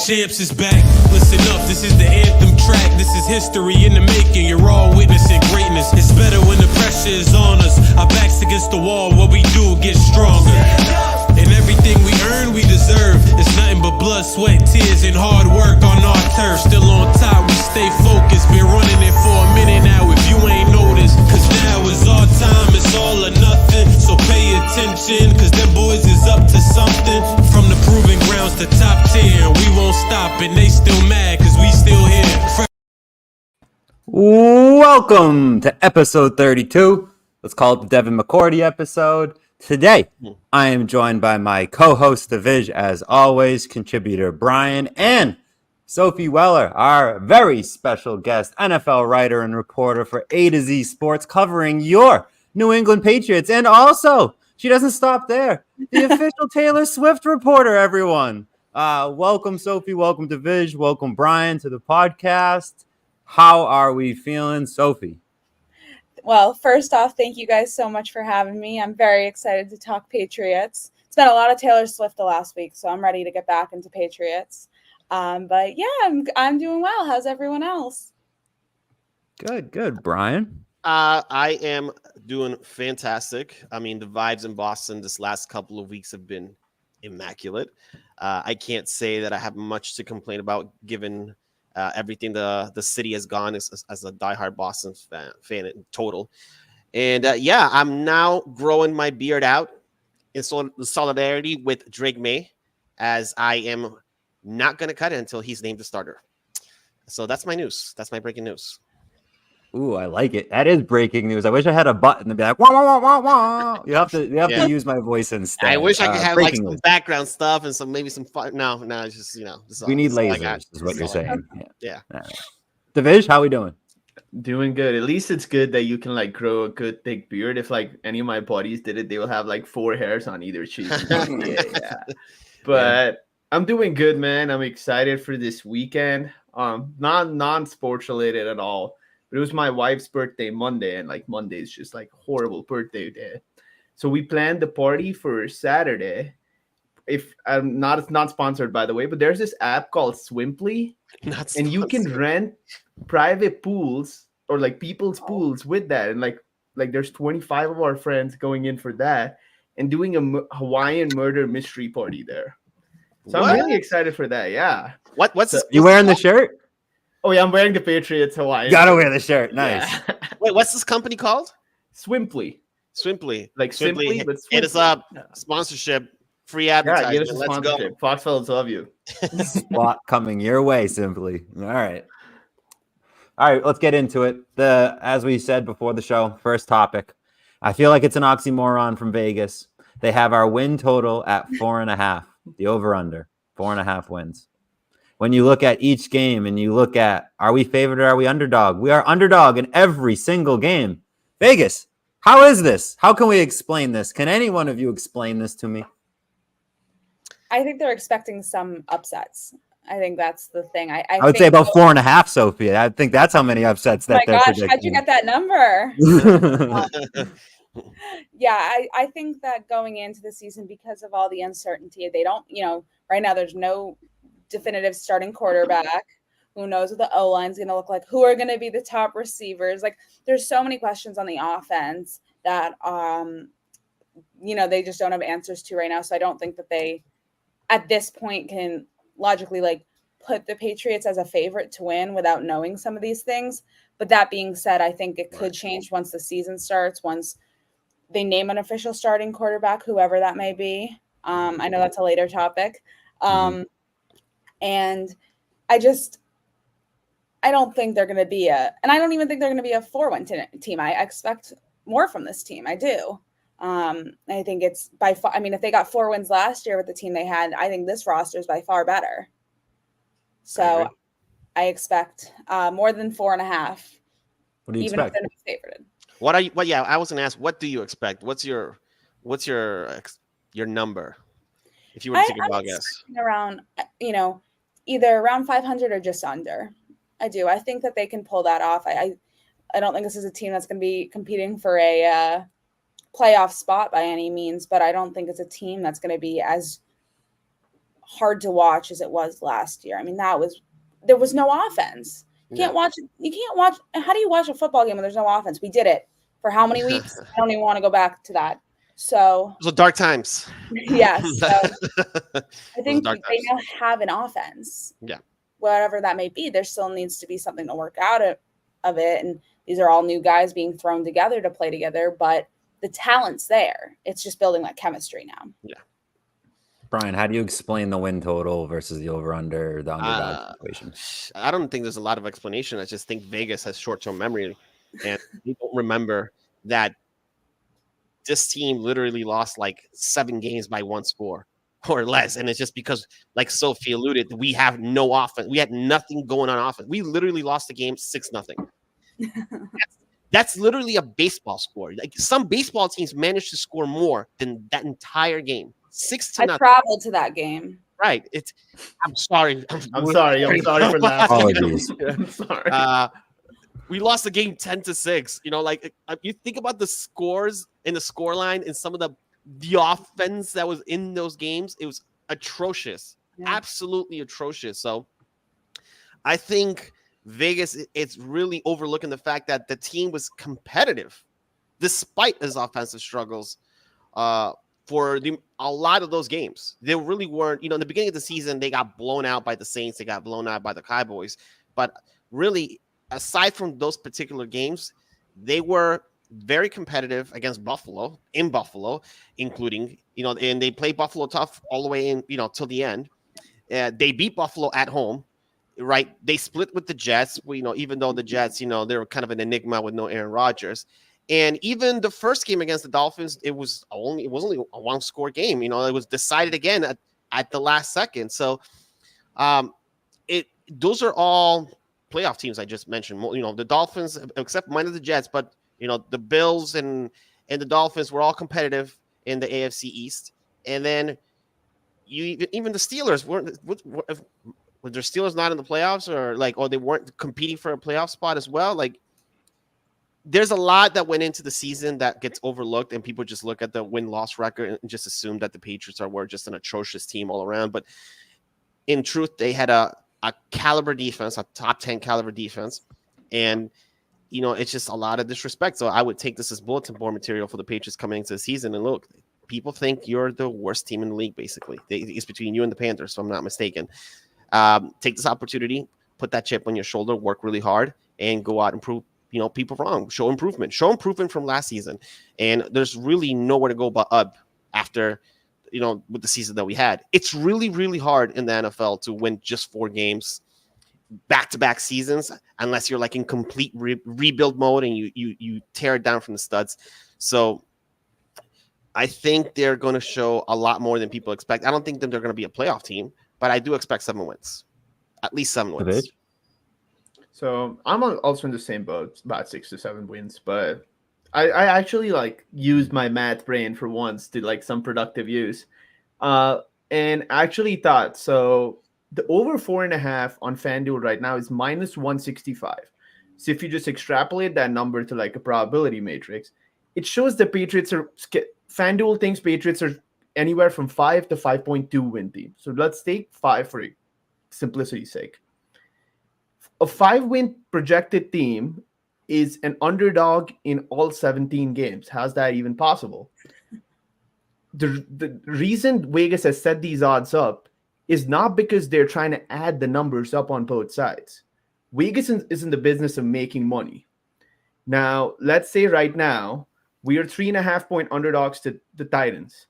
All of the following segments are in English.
Champs is back. Listen up, this is the anthem track. This is history in the making. You're all witnessing greatness. It's better when the pressure is on us. Our backs against the wall. What we do gets stronger. And everything we earn, we deserve. It's nothing but blood, sweat, tears, and hard work on our turf. Still on top, we stay focused. Been running it for a minute now if you ain't noticed. Cause now is our time, it's all or nothing. So pay attention, cause them boys is up to something. From the proving grounds to top 10, we won't stop, and they still mad cause we still here. Welcome to episode 32. Let's call it the Devin McCourty episode. Today, I am joined by my co-host, Divish, as always, contributor Brian, and Sophie Weller, our very special guest, NFL writer and reporter for A to Z Sports, covering your New England Patriots. And also, she doesn't stop there, the official Taylor Swift reporter, everyone. Welcome, Sophie. Welcome, Divish. Welcome, Brian, to the podcast. How are we feeling, Sophie? Well, first off, thank you guys so much for having me. I'm very excited to talk Patriots. It's been a lot of Taylor Swift the last week, so I'm ready to get back into Patriots. But yeah, I'm doing well. How's everyone else? Good. Brian? I am doing fantastic. I mean, the vibes in Boston this last couple of weeks have been immaculate. I can't say that I have much to complain about given everything the city has gone as a diehard Boston fan in total. And yeah, I'm now growing my beard out in solidarity with Drake May, as I am not going to cut it until he's named the starter. So that's my news. That's my breaking news. Ooh, I like it. That is breaking news. I wish I had a button to be like, wah, wah, wah, wah, wah. You have to use my voice instead. I wish I could have like some news. Background stuff and maybe some fun. No, it's just, we need lasers is what you're saying. Yeah. Right. Divish, how we doing? Doing good. At least it's good that you can like grow a good thick beard. If like any of my buddies did it, they will have like 4 hairs on either cheek. yeah. But I'm doing good, man. I'm excited for this weekend. Not non-sports related at all. But it was my wife's birthday Monday, and like Monday is just like horrible birthday day. So we planned the party for Saturday. If I'm not, it's not sponsored by the way, but there's this app called Swimply, and you can rent private pools or like people's pools with that. And like there's 25 of our friends going in for that and doing a Hawaiian murder mystery party there. So I'm really excited for that. Yeah. What's you wearing the shirt? Oh yeah, I'm wearing the Patriots Hawaiian. Gotta wear the shirt. Nice. Yeah. Wait, what's this company called? Swimply. Like simply, but hit us up. Sponsorship, free advertising. Yeah, give us a sponsorship. Fox fellas love you. Spot coming your way, simply. All right, let's get into it. As we said before the show, first topic. I feel like it's an oxymoron from Vegas. They have our win total at 4.5. The over/under 4.5 wins. When you look at each game and you look at, are we favored or are we underdog? We are underdog in every single game. Vegas, how is this? How can we explain this? Can any one of you explain this to me? I think they're expecting some upsets. I think that's the thing. I would say about 4.5, Sophie. I think that's how many upsets that they're predicting. How'd you get that number? Yeah, I think that going into the season, because of all the uncertainty, they don't, right now there's no definitive starting quarterback. Who knows what the O-line is going to look like? Who are going to be the top receivers? Like, there's so many questions on the offense that, they just don't have answers to right now. So I don't think that they, at this point, can logically, like, put the Patriots as a favorite to win without knowing some of these things. But that being said, I think it could change once the season starts, once they name an official starting quarterback, whoever that may be. I know that's a later topic. And I don't think they're going to be and I don't even think they're going to be a 4-win team. I expect more from this team. I do. I think it's by far, if they got 4 wins last year with the team they had, I think this roster is by far better. So I expect more than 4.5. What do you even expect? If they're not favored. I was going to ask, what do you expect? What's your number? If you were to take a wild guess. Around, either around 500 or just under. I do. I think that they can pull that off. I don't think this is a team that's going to be competing for a playoff spot by any means, but I don't think it's a team that's going to be as hard to watch as it was last year. I mean, there was no offense. You can't watch. How do you watch a football game when there's no offense? We did it for how many weeks? I don't even want to go back to that. So dark times. yes. So I think dark they times. now have an offense. Yeah. Whatever that may be, there still needs to be something to work out of it. And these are all new guys being thrown together to play together, but the talent's there. It's just building that chemistry now. Yeah. Brian, how do you explain the win total versus the over-under, the underdog situation? I don't think there's a lot of explanation. I just think Vegas has short-term memory, and we don't remember that this team literally lost like 7 games by 1 score or less. And it's just because, like Sophie alluded, we have no offense. We had nothing going on offense. We literally lost the game 6-0. That's literally a baseball score. Like some baseball teams managed to score more than that entire game. 6-0. I traveled to that game. Right. I'm sorry. I'm sorry for that. Apologies. I'm sorry. We lost the game 10-6. You know, like you think about the scores in the score line and some of the offense that was in those games, it was atrocious. Yeah. Absolutely atrocious. So I think Vegas, it's really overlooking the fact that the team was competitive despite his offensive struggles for a lot of those games. They really weren't, in the beginning of the season, they got blown out by the Saints. They got blown out by the Cowboys. But really, aside from those particular games, they were very competitive against Buffalo, including, and they played Buffalo tough all the way in, till the end. They beat Buffalo at home, right? They split with the Jets, even though the Jets, they were kind of an enigma with no Aaron Rodgers. And even the first game against the Dolphins, it was only a 1-score game. It was decided again at the last second. So those are all playoff teams I just mentioned. The Dolphins, except minus the Jets, but the Bills and the Dolphins were all competitive in the AFC East. And then even the Steelers were their Steelers not in the playoffs, or they weren't competing for a playoff spot as well. Like, there's a lot that went into the season that gets overlooked, and people just look at the win-loss record and just assume that the Patriots were just an atrocious team all around. But in truth, they had a caliber defense, a top 10 caliber defense. And, it's just a lot of disrespect. So I would take this as bulletin board material for the Patriots coming into the season. And look, people think you're the worst team in the league, basically. It's between you and the Panthers, if I'm not mistaken. Take this opportunity, put that chip on your shoulder, work really hard, and go out and prove people wrong. Show improvement from last season. And there's really nowhere to go but up after, with the season that we had. It's really, really hard in the NFL to win just 4 games back-to-back seasons, unless you're like in complete rebuild mode and you tear it down from the studs. So I think they're going to show a lot more than people expect. I don't think that they're going to be a playoff team, but I do expect 7 wins, at least 7 wins. So I'm also in the same boat, about 6 to 7 wins, but I actually used my math brain for once to some productive use, and actually thought, so the over 4.5 on FanDuel right now is minus 165. So if you just extrapolate that number to a probability matrix, it shows the Patriots FanDuel thinks Patriots are anywhere from 5 to 5.2 win team. So let's take 5 for simplicity's sake. A 5-win projected team is an underdog in all 17 games. How's that even possible? The reason Vegas has set these odds up is not because they're trying to add the numbers up on both sides. Vegas is in the business of making money. Now, let's say right now, we are 3.5-point underdogs to the Titans.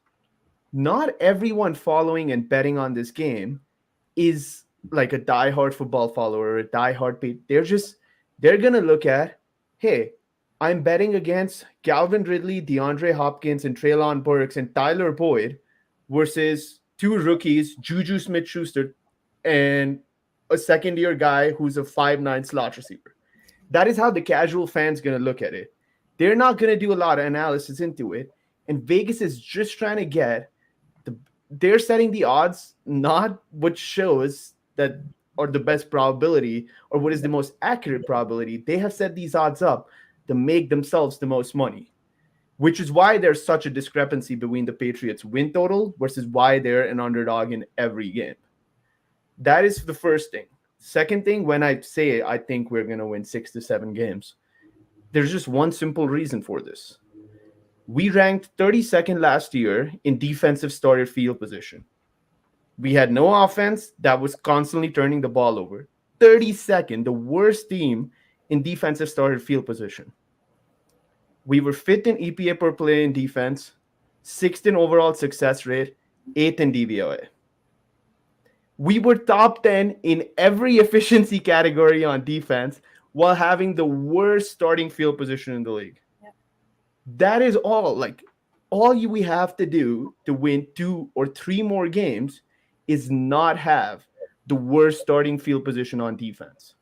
Not everyone following and betting on this game is like a diehard football follower or a diehard they're going to look at, hey, I'm betting against Calvin Ridley, DeAndre Hopkins, and Treylon Burks and Tyler Boyd versus 2 rookies, Juju Smith-Schuster, and a second-year guy who's a 5'9" slot receiver. That is how the casual fan's going to look at it. They're not going to do a lot of analysis into it, and Vegas is just trying to get they're setting the odds, not what shows that or the best probability or what is the most accurate probability. They have set these odds up to make themselves the most money. which is why there's such a discrepancy between the Patriots' win total versus why they're an underdog in every game. That is the first thing. Second thing, when I say I think we're going to win 6 to 7 games, there's just one simple reason for this. We ranked 32nd last year in defensive started field position. We had no offense that was constantly turning the ball over. 32nd, the worst team in defensive started field position. We were 5th in EPA per play in defense, 6th in overall success rate, 8th in DVOA. We were top 10 in every efficiency category on defense while having the worst starting field position in the league. Yeah. That is all. Like, all we have to do to win 2 or 3 more games is not have the worst starting field position on defense.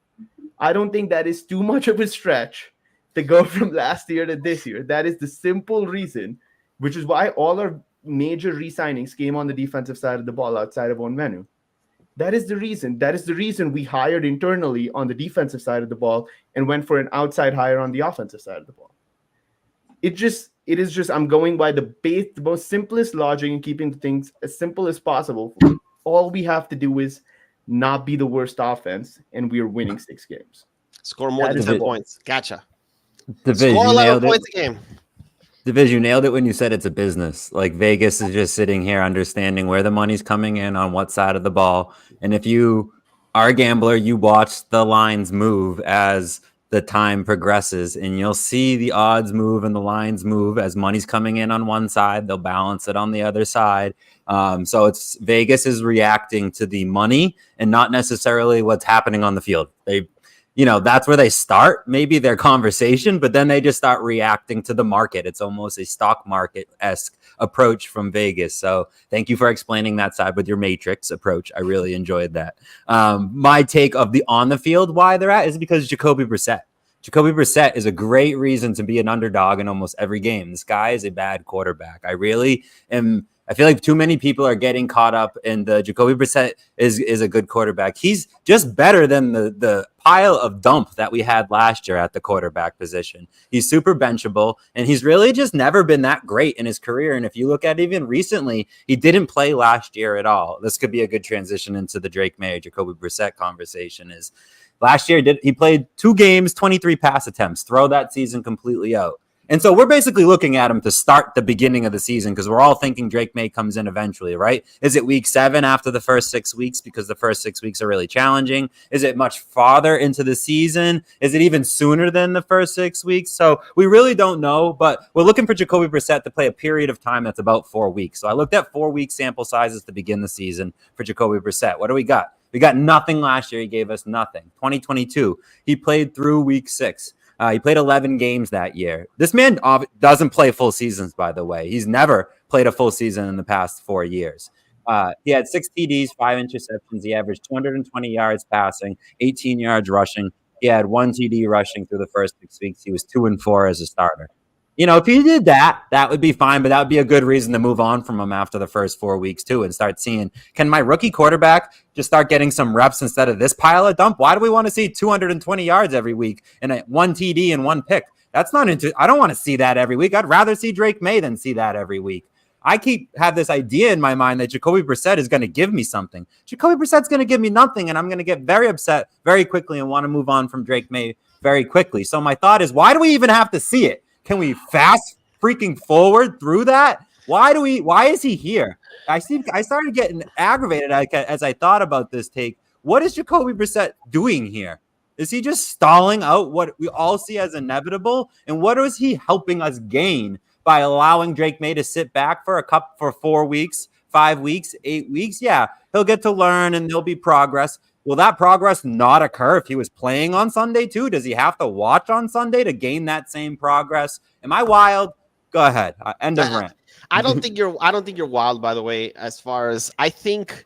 I don't think that is too much of a stretch to go from last year to this year. That is the simple reason, which is why all our major re-signings came on the defensive side of the ball outside of Onwenu. That is the reason. That is the reason we hired internally on the defensive side of the ball and went for an outside hire on the offensive side of the ball. It is just I'm going by the most simplest logic and keeping things as simple as possible. All we have to do is not be the worst offense, and we are winning 6 games. Score more than 10 points. Gotcha. Score 11 points a game. Diviz, you nailed it when you said it's a business. Like, Vegas is just sitting here understanding where the money's coming in on what side of the ball. And if you are a gambler, you watch the lines move as the time progresses, and you'll see the odds move and the lines move as money's coming in on one side. They'll balance it on the other side. So it's Vegas is reacting to the money and not necessarily what's happening on the field. That's where they start, maybe their conversation, but then they just start reacting to the market. It's almost a stock market-esque approach from Vegas. So thank you for explaining that side with your matrix approach. I really enjoyed that. My take of the on the field, why they're at, is because Jacoby Brissett. Jacoby Brissett is a great reason to be an underdog in almost every game. This guy is a bad quarterback. I feel like too many people are getting caught up in the Jacoby Brissett is a good quarterback. He's just better than the pile of dump that we had last year at the quarterback position. He's super benchable, and he's really just never been that great in his career. And if you look at even recently, he didn't play last year at all. This could be a good transition into the Drake May, Jacoby Brissett conversation. Is last year he played 2 games, 23 pass attempts, throw that season completely out. And so we're basically looking at him to start the beginning of the season because we're all thinking Drake May comes in eventually, right? Is it week 7 after the first 6 weeks because the first 6 weeks are really challenging? Is it much farther into the season? Is it even sooner than the first 6 weeks? So we really don't know, but we're looking for Jacoby Brissett to play a period of time that's about 4 weeks. So I looked at 4-week sample sizes to begin the season for Jacoby Brissett. What do we got? We got nothing last year. He gave us nothing. 2022, he played through week 6. He played 11 games that year. This man doesn't play full seasons, by the way. He's never played a full season in the past 4 years. He had 6 TDs, 5 interceptions. He averaged 220 yards passing, 18 yards rushing. He had 1 TD rushing through the first 6 weeks. He was 2-4 as a starter. If he did that, that would be fine, but that would be a good reason to move on from him after the first 4 weeks too and start seeing, can my rookie quarterback just start getting some reps instead of this pile of dump? Why do we want to see 220 yards every week and 1 TD and 1 pick? I don't want to see that every week. I'd rather see Drake May than see that every week. I have this idea in my mind that Jacoby Brissett is going to give me something. Jacoby Brissett's going to give me nothing, and I'm going to get very upset very quickly and want to move on from Drake May very quickly. So my thought is, why do we even have to see it? Can we fast freaking forward through that? Why is he here? I started getting aggravated as I thought about this take. What is Jacoby Brissett doing here? Is he just stalling out what we all see as inevitable? And what is he helping us gain by allowing Drake May to sit back for 4 weeks, 5 weeks, 8 weeks? Yeah, he'll get to learn and there'll be progress. Will that progress not occur if he was playing on Sunday too? Does he have to watch on Sunday to gain that same progress? Am I wild? Go ahead. End of rant. I don't think you're wild, by the way, as far as I think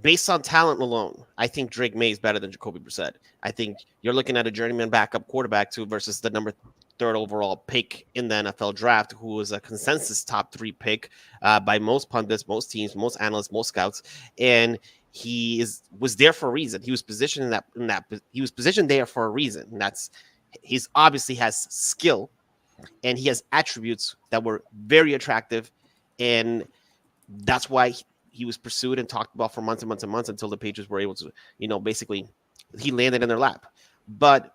based on talent alone, I think Drake May is better than Jacoby Brissett. I think you're looking at a journeyman backup quarterback too versus the number 3rd overall pick in the NFL draft, who was a consensus top 3 pick by most pundits, most teams, most analysts, most scouts. And was there for a reason. He was positioned he was positioned there for a reason. And he's obviously has skill. and he has attributes that were very attractive, and that's why he was pursued and talked about for months and months and months until the Patriots were able to, basically he landed in their lap. But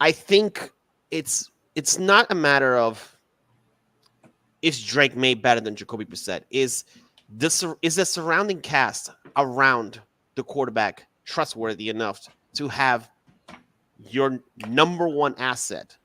I think it's not a matter of is Drake May better than Jacoby Brissett? Is the surrounding cast around the quarterback trustworthy enough to have your number one asset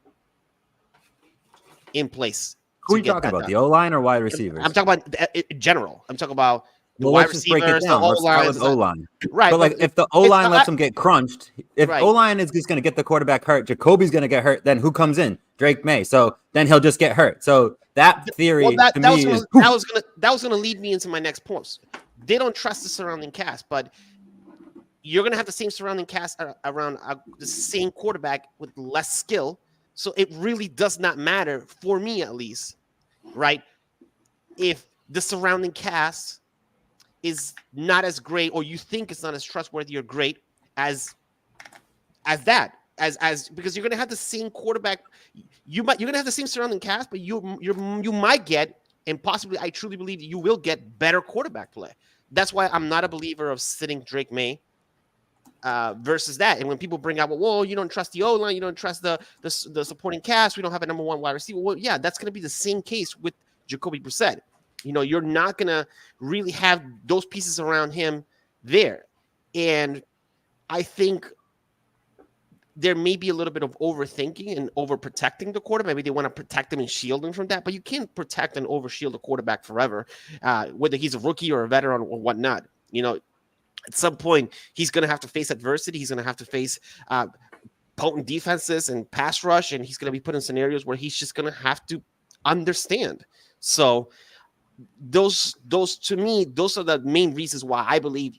in place? Who are you talking about? Done? The O-line or wide receivers? I'm talking about in general. I'm talking about the well, wide let's just break it receivers, the down. Let's start O-line. with O-line. Right. But like, if the O-line lets them get crunched, if O-line is just going to get the quarterback hurt, Jacoby's going to get hurt, then who comes in? Drake May. So then he'll just get hurt. So that theory to me is... That was going to lead me into my next point. They don't trust the surrounding cast, but you're going to have the same surrounding cast around the same quarterback with less skill. So it really does not matter, for me at least, right? If the surrounding cast is not as great, or you think it's not as trustworthy or great as that, as because you're gonna have the same quarterback, you're gonna have the same surrounding cast, but you might get, and possibly I truly believe you will get, better quarterback play. That's why I'm not a believer of sitting Drake May versus that. And when people bring out, well, you don't trust the O-line, you don't trust the supporting cast, we don't have a number one wide receiver. Well, yeah, that's gonna be the same case with Jacoby Brissett. You're not going to really have those pieces around him there. And I think there may be a little bit of overthinking and overprotecting the quarterback. Maybe they want to protect him and shield him from that, but you can't protect and overshield a quarterback forever, whether he's a rookie or a veteran or whatnot. At some point, he's going to have to face adversity. He's going to have to face potent defenses and pass rush, and he's going to be put in scenarios where he's just going to have to understand. So those to me, those are the main reasons why I believe,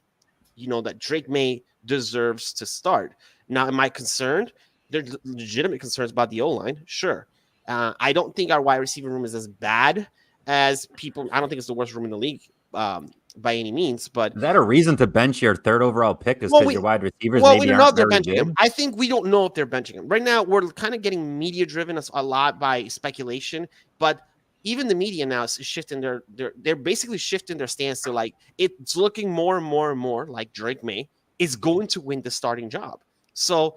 that Drake May deserves to start. Now, am I concerned? There's legitimate concerns about the O-line. Sure. I don't think our wide receiver room is as bad as people. I don't think it's the worst room in the league by any means. But is that a reason to bench your third overall pick? Is because your wide receivers maybe aren't very good? Him. I think we don't know if they're benching him. Right now, we're kind of getting media driven a lot by speculation, but even the media now is shifting they're basically shifting their stance to, like, it's looking more and more and more like Drake May is going to win the starting job. So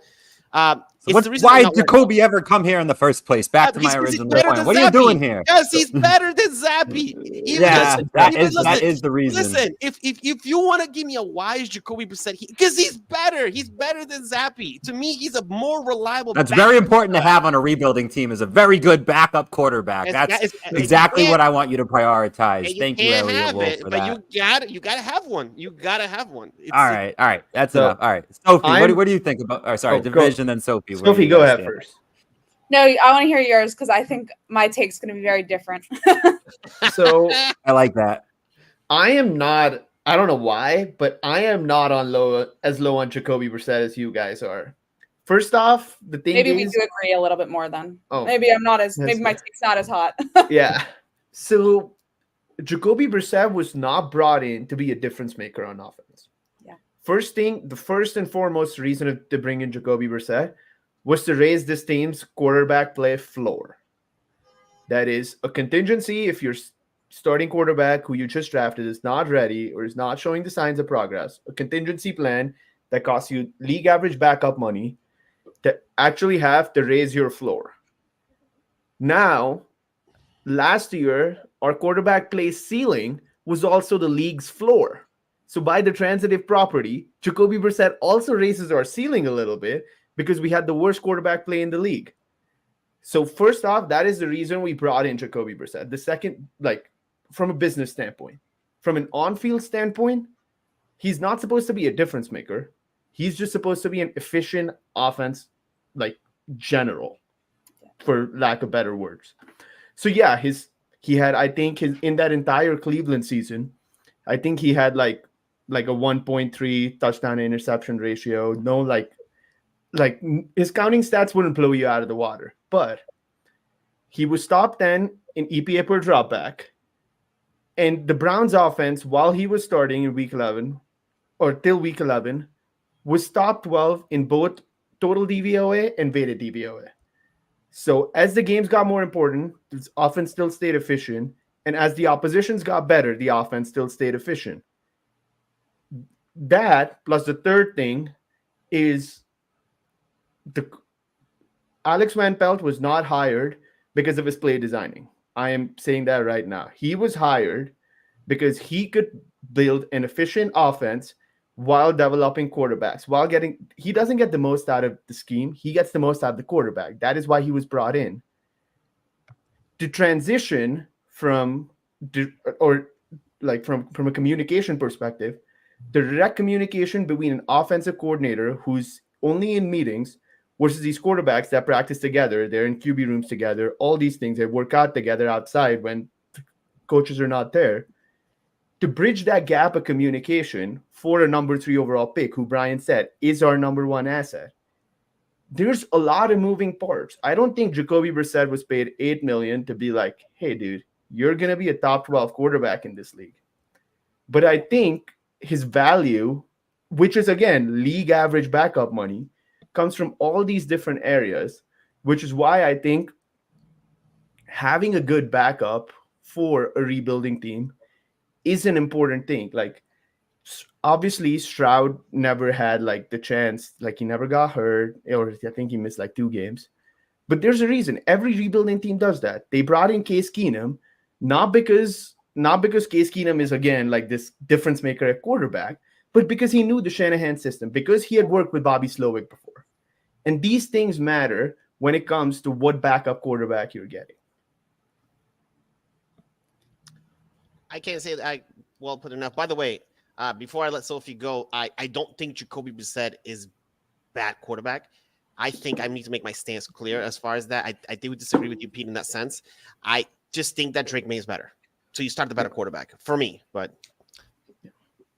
why did Jacoby ever come here in the first place? Back to my original point. What are you doing here? Because he's better than Zappy. That is the reason. Listen, if you want to give me a why is Jacoby Brissett, because he's better. He's better than Zappy. To me, he's a more reliable. That's very important to have on a rebuilding team. Is a very good backup quarterback. That's exactly what I want you to prioritize. Thank you, Elliot Wolf, for that. You gotta have one. You gotta have one. All right. That's enough. All right, Sophie, what do you think about? Division, then Sophie. Sophie, go ahead first. No, I want to hear yours because I think my take's going to be very different. So I like that. I am not. I don't know why, but I am not as low on Jacoby Brissett as you guys are. First off, the thing maybe we do agree a little bit more then. Oh, maybe I'm not as. Maybe my take's not as hot. Yeah. So Jacoby Brissett was not brought in to be a difference maker on offense. Yeah. The first and foremost reason to bring in Jacoby Brissett was to raise this team's quarterback play floor. That is a contingency if your starting quarterback who you just drafted is not ready or is not showing the signs of progress, a contingency plan that costs you league average backup money to actually have to raise your floor. Now, last year, our quarterback play ceiling was also the league's floor. So by the transitive property, Jacoby Brissett also raises our ceiling a little bit because we had the worst quarterback play in the league. So first off, that is the reason we brought in Jacoby Brissett. The second, from a business standpoint, from an on-field standpoint, he's not supposed to be a difference maker. He's just supposed to be an efficient offense, general, for lack of better words. So yeah, in that entire Cleveland season, I think he had a 1.3 touchdown to interception ratio. No, his counting stats wouldn't blow you out of the water, but he was top 10 in EPA per dropback. And the Browns offense, while he was starting in week 11 or till week 11, was top 12 in both total DVOA and weighted DVOA. So as the games got more important, the offense still stayed efficient. And as the oppositions got better, the offense still stayed efficient. That plus the third thing is the Alex Van Pelt was not hired because of his play designing. I am saying that right now. He was hired because he could build an efficient offense while developing quarterbacks. He doesn't get the most out of the scheme. He gets the most out of the quarterback. That is why he was brought in. To transition from a communication perspective, the direct communication between an offensive coordinator who's only in meetings versus these quarterbacks that practice together, they're in QB rooms together, all these things, they work out together outside when coaches are not there. To bridge that gap of communication for a number 3 overall pick, who Brian said is our number 1 asset, there's a lot of moving parts. I don't think Jacoby Brissett was paid $8 million to be like, hey, dude, you're going to be a top 12 quarterback in this league. But I think his value, which is, again, league average backup money, comes from all these different areas, which is why I think having a good backup for a rebuilding team is an important thing. Like, obviously, Stroud never had like the chance, like he never got hurt, or I think he missed like 2 games. But there's a reason. Every rebuilding team does that. They brought in Case Keenum, not because Case Keenum is, again, like this difference maker at quarterback, but because he knew the Shanahan system, because he had worked with Bobby Slowick before. And these things matter when it comes to what backup quarterback you're getting. I can't say that I well put enough. By the way, before I let Sophie go, I don't think Jacoby Brissett is bad quarterback. I think I need to make my stance clear as far as that. I do disagree with you, Pete, in that sense. I just think that Drake May is better. So you start the better quarterback for me, but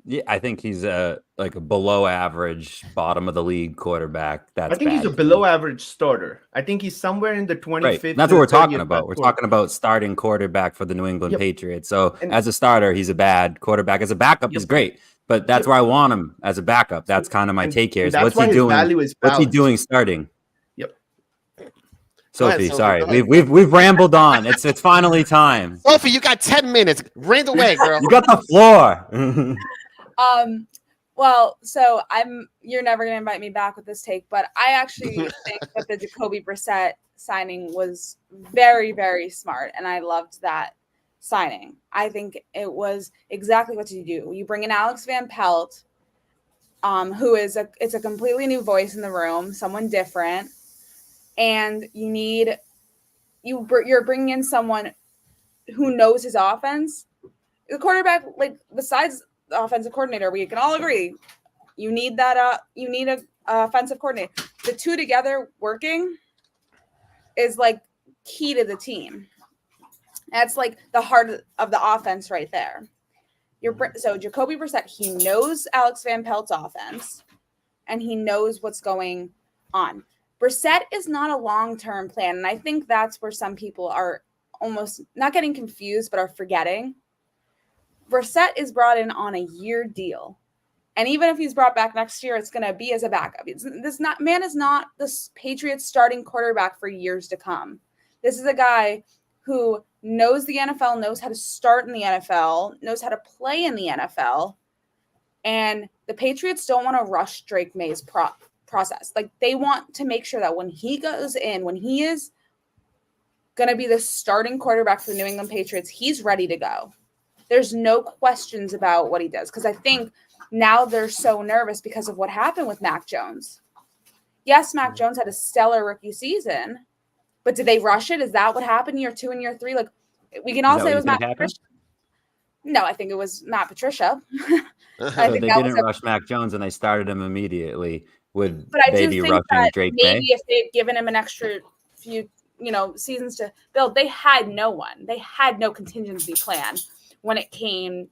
Yeah, I think he's like a below average, bottom of the league quarterback. I think he's a below average starter. I think he's somewhere in the 25th. Right. That's what we're talking about. We're talking about starting quarterback for the New England Patriots. So as a starter, he's a bad quarterback. As a backup, he's great. But that's where I want him as a backup. That's kind of my take here. What's he doing? What's he doing starting? Yep. Sophie, sorry. We've rambled on. It's finally time. Sophie, you got 10 minutes. Rant away, girl. You got the floor. Well, so you're never going to invite me back with this take, but I actually think that the Jacoby Brissett signing was very, very smart. And I loved that signing. I think it was exactly what you do. You bring in Alex Van Pelt, who is it's a completely new voice in the room, someone different. And you're bringing in someone who knows his offense. The quarterback, like, besides the offensive coordinator, we can all agree you need that. You need a offensive coordinator. The two together working is like key to the team. That's like the heart of the offense right there. So Jacoby Brissett, he knows Alex Van Pelt's offense, and he knows what's going on. Brissett is not a long-term plan, and I think that's where some people are almost not getting confused, but are forgetting. Brissett is brought in on a year deal. And even if he's brought back next year, it's going to be as a backup. Man is not the Patriots starting quarterback for years to come. This is a guy who knows the NFL, knows how to start in the NFL, knows how to play in the NFL. And the Patriots don't want to rush Drake May's process. Like, they want to make sure that when he goes in, when he is going to be the starting quarterback for the New England Patriots, he's ready to go. There's no questions about what he does, because I think now they're so nervous because of what happened with Mac Jones. Yes, Mac Jones had a stellar rookie season, but did they rush it? Is that what happened year 2 and year 3? Like, we can all say it was Matt Patricia. No, I think it was Matt Patricia. They didn't rush Mac Jones, and they started him immediately with maybe rushing Drake May. Maybe if they'd given him an extra few, seasons to build, they had no one. They had no contingency plan when it came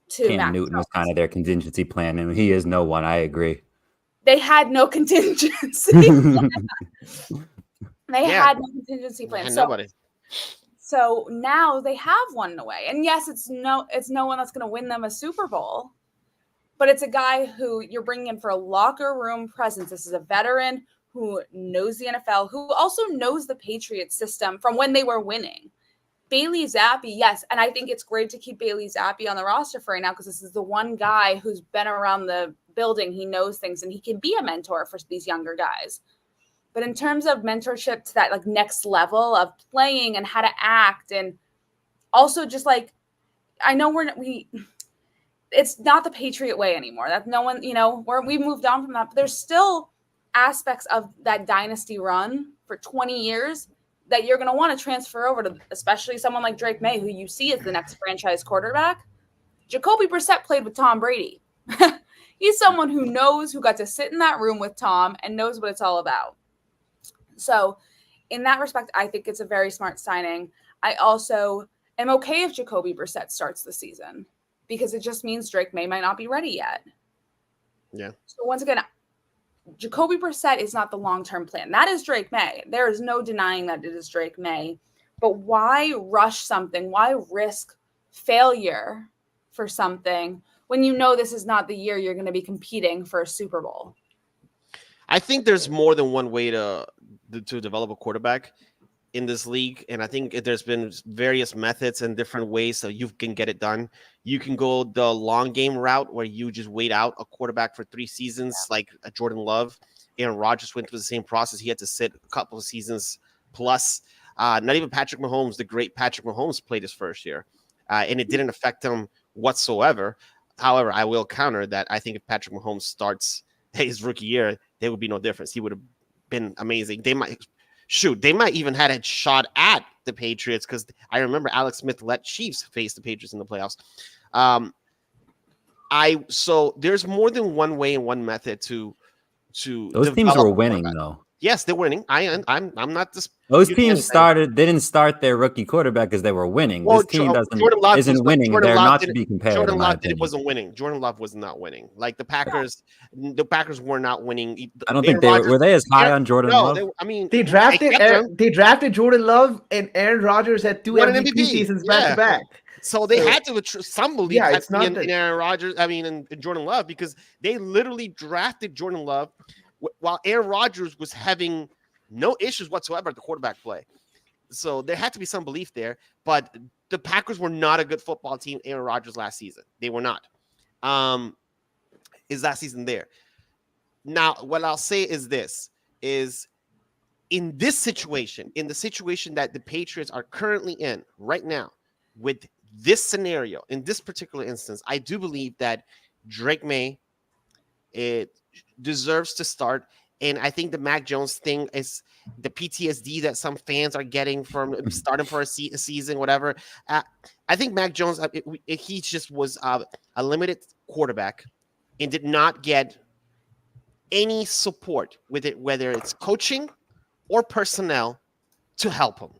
to Cam Newton was kind of their contingency plan, and he is no one. I agree. They had no contingency plan. Had no contingency plan. Nobody. So now they have one in a way. And yes, it's no one that's going to win them a Super Bowl, but it's a guy who you're bringing in for a locker room presence. This is a veteran who knows the NFL, who also knows the Patriots system from when they were winning. Bailey Zappi, yes, and I think it's great to keep Bailey Zappi on the roster for right now because this is the one guy who's been around the building. He knows things, and he can be a mentor for these younger guys. But in terms of mentorship to that like next level of playing and how to act, and also just like, I know it's not the Patriot way anymore. That no one, we moved on from that, but there's still aspects of that dynasty run for 20 years that you're going to want to transfer over to, especially someone like Drake May, who you see as the next franchise quarterback. Jacoby Brissett played with Tom Brady. He's someone who got to sit in that room with Tom and knows what it's all about. So in that respect, I think it's a very smart signing. I also am okay if Jacoby Brissett starts the season because it just means Drake May might not be ready yet. Yeah. So once again, Jacoby Brissett is not the long-term plan. That is Drake May. There is no denying that it is Drake May. But why rush something? Why risk failure for something when you know this is not the year you're going to be competing for a Super Bowl? I think there's more than one way to develop a quarterback in this league, and I think there's been various methods and different ways so you can get it done. You can go the long game route where you just wait out a quarterback for 3 seasons, like a Jordan Love. Aaron Rodgers went through the same process. He had to sit a couple of seasons plus. Not even Patrick Mahomes, the great Patrick Mahomes, played his first year, and it didn't affect him whatsoever. However, I will counter that I think if Patrick Mahomes starts his rookie year, there would be no difference. He would have been amazing. They might even had a shot at the Patriots because I remember Alex Smith let Chiefs face the Patriots in the playoffs. So there's more than one way and one method to those teams were winning though. Yes, they're winning. I'm not this. Those teams started. They didn't start their rookie quarterback because they were winning. Well, this team isn't winning. They're not to be compared. Jordan Love wasn't winning. Jordan Love was not winning. Like the Packers were not winning. I don't think were they as high on Jordan Love. They drafted Jordan Love, and Aaron Rodgers had 2 MVP seasons back to back. So they had to some belief in Aaron Rodgers. In Jordan Love because they literally drafted Jordan Love while Aaron Rodgers was having no issues whatsoever at the quarterback play. So there had to be some belief there. But the Packers were not a good football team, Aaron Rodgers last season. They were not. Is last season there. Now, what I'll say is this, is in this situation, in the situation that the Patriots are currently in right now, with this scenario, in this particular instance, I do believe that Drake May deserves to start. And I think the Mac Jones thing is the PTSD that some fans are getting from starting for a season, whatever. I think Mac Jones, he just was a limited quarterback and did not get any support with it, whether it's coaching or personnel to help him.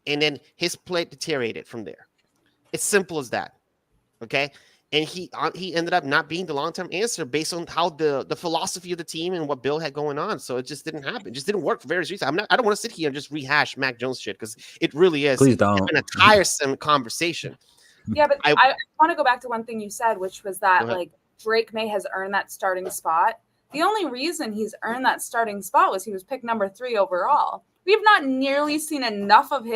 And then his play deteriorated from there. It's simple as that. Okay. And he ended up not being the long-term answer based on how the philosophy of the team and what Bill had going on. So it just didn't happen. It just didn't work for various reasons. I don't want to sit here and just rehash Mac Jones shit because it really is. Please don't. It's been a tiresome conversation. Yeah, but I want to go back to one thing you said, which was that like Drake May has earned that starting spot. The only reason he's earned that starting spot was he was picked number 3 overall. We have not nearly seen enough of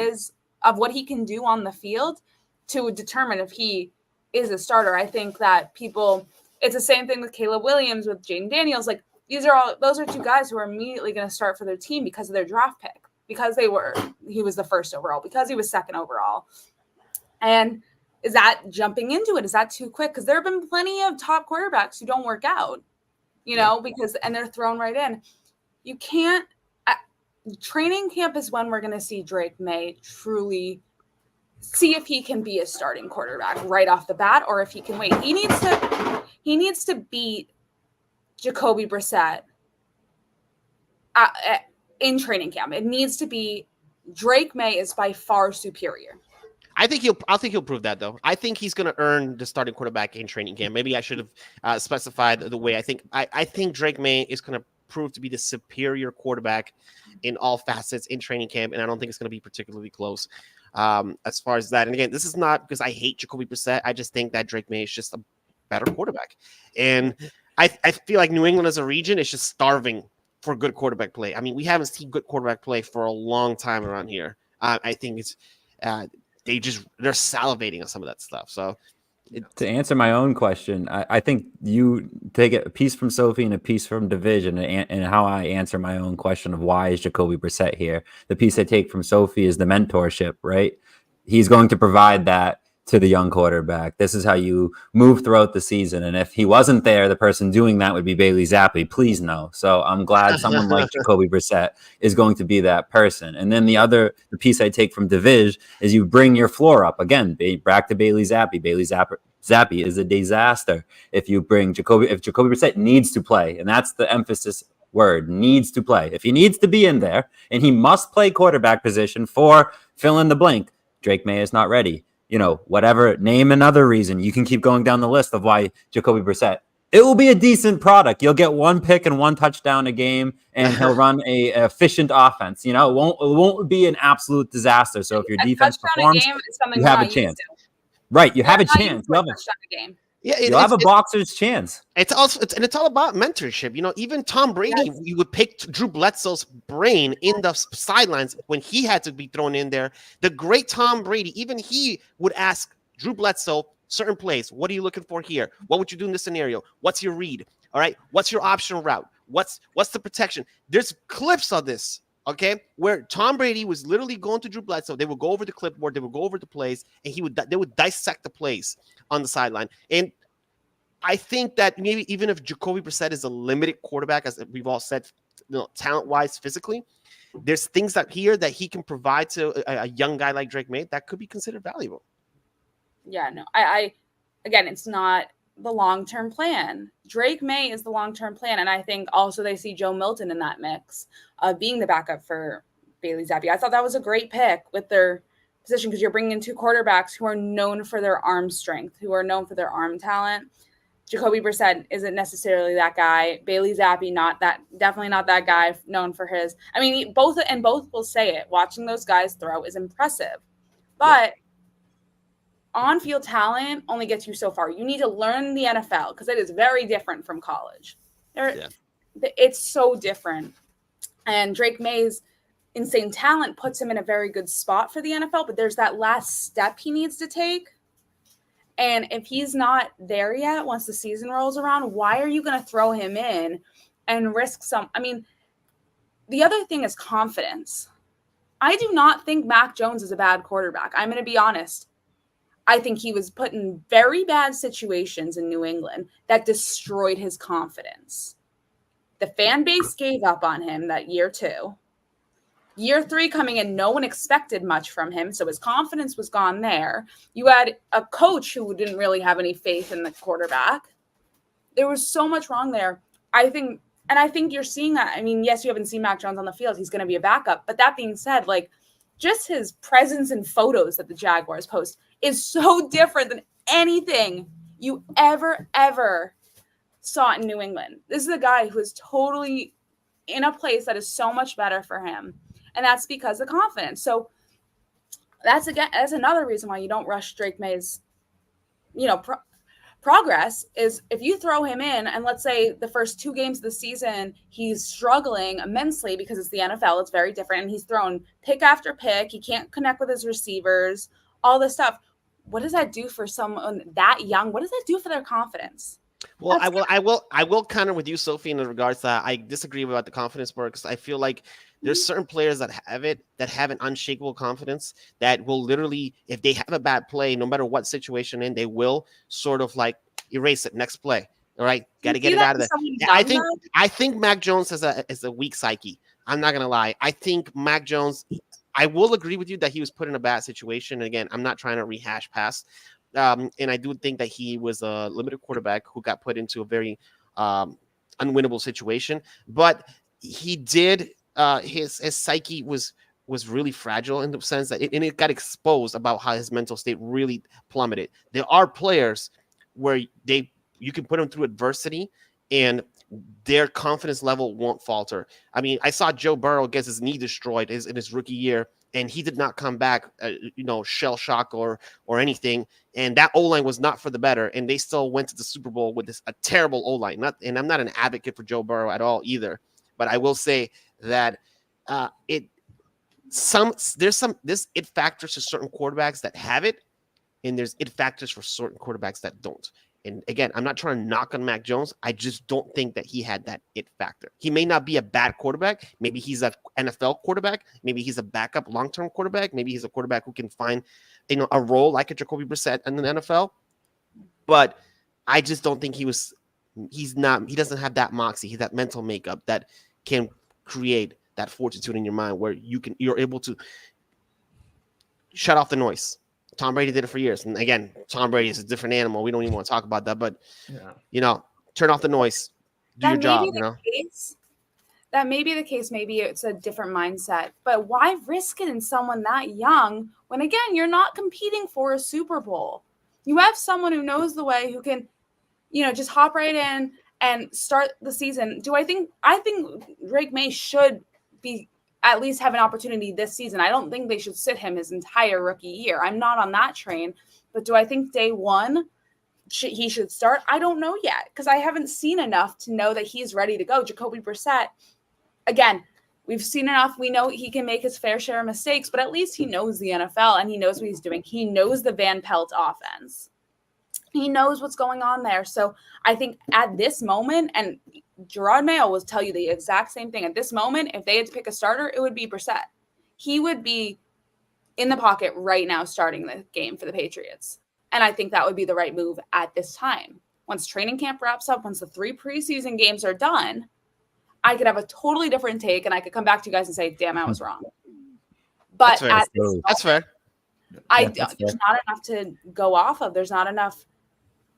what he can do on the field to determine if he is a starter. I think that it's the same thing with Caleb Williams, with Jaden Daniels. Like those are 2 guys who are immediately going to start for their team because of their draft pick, because he was the 1st overall, because he was 2nd overall. And is that jumping into it? Is that too quick? Because there have been plenty of top quarterbacks who don't work out, and they're thrown right in. You can't, training camp is when we're going to see Drake May truly see if he can be a starting quarterback right off the bat, or if he can wait. He needs to beat Jacoby Brissett in training camp. It needs to be Drake May is by far superior. I think he'll prove that though. I think he's going to earn the starting quarterback in training camp. Maybe I should have specified the way I think. I think Drake May is going to prove to be the superior quarterback in all facets in training camp, and I don't think it's going to be particularly close. As far as that. And again, this is not because I hate Jacoby Brissett. I just think that Drake May is just a better quarterback. And I feel like New England as a region is just starving for good quarterback play. I mean, we haven't seen good quarterback play for a long time around here. I think it's they're salivating on some of that stuff. So to answer my own question, I think you take a piece from Sophie and a piece from Division and how I answer my own question of why is Jacoby Brissett here. The piece I take from Sophie is the mentorship, right? He's going to provide that to the young quarterback. This is how you move throughout the season. And if he wasn't there, the person doing that would be Bailey Zappi. Please no. So I'm glad someone like Jacoby Brissett is going to be that person. And then the piece I take from Division is you bring your floor up. Again, back to Bailey Zappi. Bailey Zappi is a disaster if Jacoby Brissett needs to play. And that's the emphasis word, needs to play. If he needs to be in there and he must play quarterback position for fill in the blank, Drake May is not ready. Whatever, name another reason. You can keep going down the list of why Jacoby Brissett. It will be a decent product. You'll get 1 pick and 1 touchdown a game, and he'll run a efficient offense. It won't be an absolute disaster. So if your defense performs, you have a chance. Right, you have a chance. You'll have a boxer's chance. It's all about mentorship. Even Tom Brady, you would pick Drew Bledsoe's brain in the sidelines when he had to be thrown in there. The great Tom Brady, even he would ask Drew Bledsoe certain plays. What are you looking for here? What would you do in this scenario? What's your read? All right. What's your option route? What's the protection? There's clips of this. Okay, where Tom Brady was literally going to Drew Bledsoe. They would go over the clipboard, they would go over the plays, and they would dissect the plays on the sideline. And I think that maybe even if Jacoby Brissett is a limited quarterback, as we've all said, talent-wise, physically, there's things that he can provide to a young guy like Drake May that could be considered valuable. Yeah, no, I again, it's not the long-term plan. Drake May is the long-term plan. And I think also they see Joe Milton in that mix of being the backup for Bailey Zappi. I thought that was a great pick with their position because you're bringing in 2 quarterbacks who are known for their arm strength, who are known for their arm talent. Jacoby Brissett isn't necessarily that guy. Bailey Zappi, definitely not that guy known for his. I mean, both will say it. Watching those guys throw is impressive. But on-field talent only gets you so far. You need to learn the NFL because it is very different from college. It's so different. And Drake May's insane talent puts him in a very good spot for the NFL, but there's that last step he needs to take. And if he's not there yet, once the season rolls around, why are you going to throw him in and risk the other thing is confidence. I do not think Mac Jones is a bad quarterback. I'm going to be honest. I think he was put in very bad situations in New England that destroyed his confidence. The fan base gave up on him that year 2. Year 3 coming in, no one expected much from him, so his confidence was gone there. You had a coach who didn't really have any faith in the quarterback. There was so much wrong there. I think you're seeing that. I mean, yes, you haven't seen Mac Jones on the field. He's going to be a backup. But that being said, just his presence in photos that the Jaguars post is so different than anything you ever saw in New England. This is a guy who is totally in a place that is so much better for him. And that's because of confidence. So that's another reason why you don't rush Drake May's, progress is if you throw him in and let's say the first 2 games of the season, he's struggling immensely because it's the NFL. It's very different. And he's thrown pick after pick. He can't connect with his receivers, all this stuff. What does that do for someone that young? What does that do for their confidence? Well, I will counter with you, Sophie, in regards to that. I disagree about the confidence part because I feel like there's certain players that have an unshakable confidence that will literally, if they have a bad play, no matter what situation they will sort of erase it. Next play. All right. Got to get it out of there. I think Mac Jones is a weak psyche. I'm not going to lie. I think Mac Jones, I will agree with you that he was put in a bad situation. And again, I'm not trying to rehash past. And I do think that he was a limited quarterback who got put into a very unwinnable situation. But he did his psyche was really fragile in the sense that it got exposed about how his mental state really plummeted. There are players where you can put them through adversity and their confidence level won't falter. I mean, I saw Joe Burrow get his knee destroyed in his rookie year, and he did not come back, shell shock or anything. And that O-line was not for the better. And they still went to the Super Bowl with a terrible O-line. And I'm not an advocate for Joe Burrow at all either. But I will say that there's it factors to certain quarterbacks that have it, and there's it factors for certain quarterbacks that don't. And again, I'm not trying to knock on Mac Jones. I just don't think that he had that it factor. He may not be a bad quarterback. Maybe he's an NFL quarterback. Maybe he's a backup long-term quarterback. Maybe he's a quarterback who can find, a role like a Jacoby Brissett in the NFL. But I just don't think he doesn't have that moxie, that mental makeup that can create that fortitude in your mind where you're able to shut off the noise. Tom Brady did it for years. And again, Tom Brady is a different animal. We don't even want to talk about that, but turn off the noise, do your job, That may be the case. Maybe it's a different mindset, but why risk it in someone that young when, again, you're not competing for a Super Bowl? You have someone who knows the way, who can, just hop right in and start the season. I think Drake May should be at least have an opportunity this season. I don't think they should sit him his entire rookie year. I'm not on that train, but do I think day one he should start? I don't know yet, because I haven't seen enough to know that he's ready to go. Jacoby Brissett, again, we've seen enough. We know he can make his fair share of mistakes, but at least he knows the NFL and he knows what he's doing. He knows the Van Pelt offense. He knows what's going on there. So I think at this moment, and Gerard Mayo will tell you the exact same thing. At this moment, if they had to pick a starter, it would be Brissett. He would be in the pocket right now starting the game for the Patriots. And I think that would be the right move at this time. Once training camp wraps up, once the 3 preseason games are done, I could have a totally different take, and I could come back to you guys and say, damn, I was wrong. But that's fair. There's not enough to go off of. There's not enough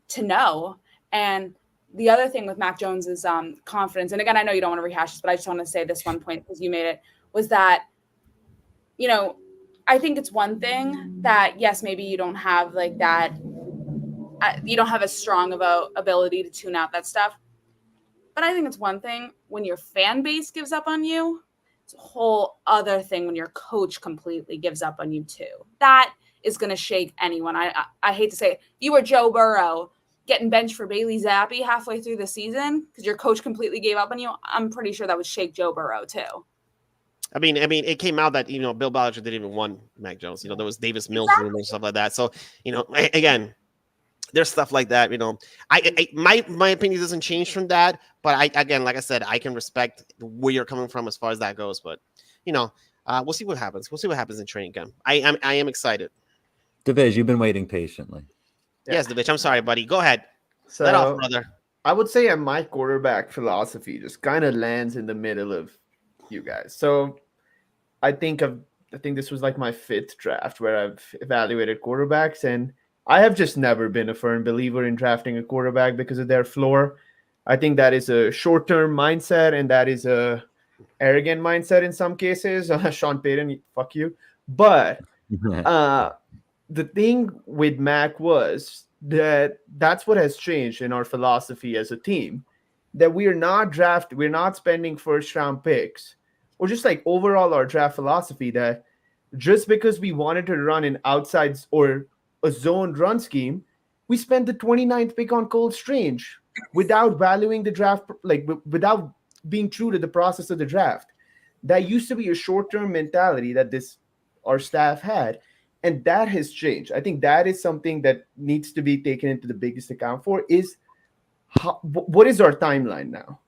to know. And the other thing with Mac Jones is confidence. And again, I know you don't want to rehash this, but I just want to say this one point because you made it, was that, I think it's one thing that, yes, maybe you don't have like that, you don't have as strong of a ability to tune out that stuff. But I think it's one thing when your fan base gives up on you. It's a whole other thing when your coach completely gives up on you too. That is going to shake anyone. I hate to say it. You were Joe Burrow getting benched for Bailey Zappi halfway through the season because your coach completely gave up on you. I'm pretty sure that would shake Joe Burrow too. I mean, it came out that, Bill Belichick didn't even want Mac Jones. There was Davis Mills rumors and stuff like that. So, again, there's stuff like that. My opinion doesn't change from that. But again, like I said, I can respect where you're coming from as far as that goes. But, we'll see what happens. We'll see what happens in training camp. I am excited. Devish, you've been waiting patiently. Yeah. Yes, Devish. I'm sorry, buddy. Go ahead. So, let off, brother. I would say my quarterback philosophy just kind of lands in the middle of you guys. So I think this was like my 5th draft where I've evaluated quarterbacks, and I have just never been a firm believer in drafting a quarterback because of their floor. I think that is a short-term mindset, and that is a arrogant mindset in some cases. Sean Payton, fuck you. But the thing with Mac was that's what has changed in our philosophy as a team, that we're not spending first-round picks, or just like overall our draft philosophy, that just because we wanted to run an outside or a zoned run scheme, we spent the 29th pick on Cole Strange without valuing the draft, like without being true to the process of the draft. That used to be a short-term mentality that our staff had, and that has changed. I think that is something that needs to be taken into the biggest account for is what is our timeline now?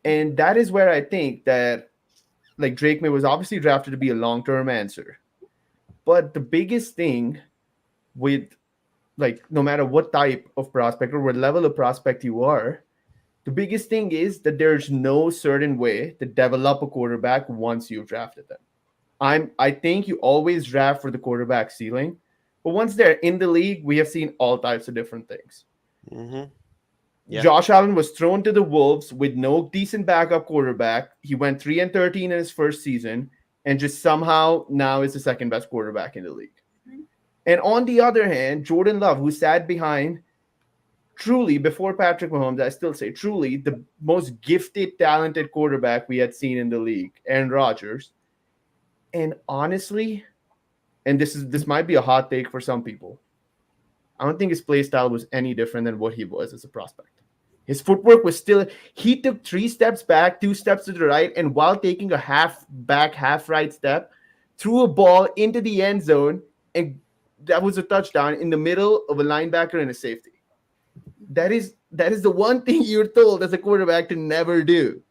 And that is where I think that, like, Drake May was obviously drafted to be a long-term answer. But the biggest thing with, like, no matter what type of prospect or what level of prospect you are, the biggest thing is that there's no certain way to develop a quarterback once you've drafted them. I think you always draft for the quarterback ceiling, but once they're in the league, we have seen all types of different things. Mm-hmm. Yeah. Josh Allen was thrown to the Wolves with no decent backup quarterback. He went 3-13 in his first season, and just somehow now is the second best quarterback in the league. Mm-hmm. And on the other hand, Jordan Love, who sat behind truly, before Patrick Mahomes, I still say truly the most gifted, talented quarterback we had seen in the league, Aaron Rodgers. And honestly, and this might be a hot take for some people, I don't think his play style was any different than what he was as a prospect. His footwork was still, he took 3 steps back, 2 steps to the right, and while taking a half back, half right step, threw a ball into the end zone, and that was a touchdown in the middle of a linebacker and a safety. That is the one thing you're told as a quarterback to never do.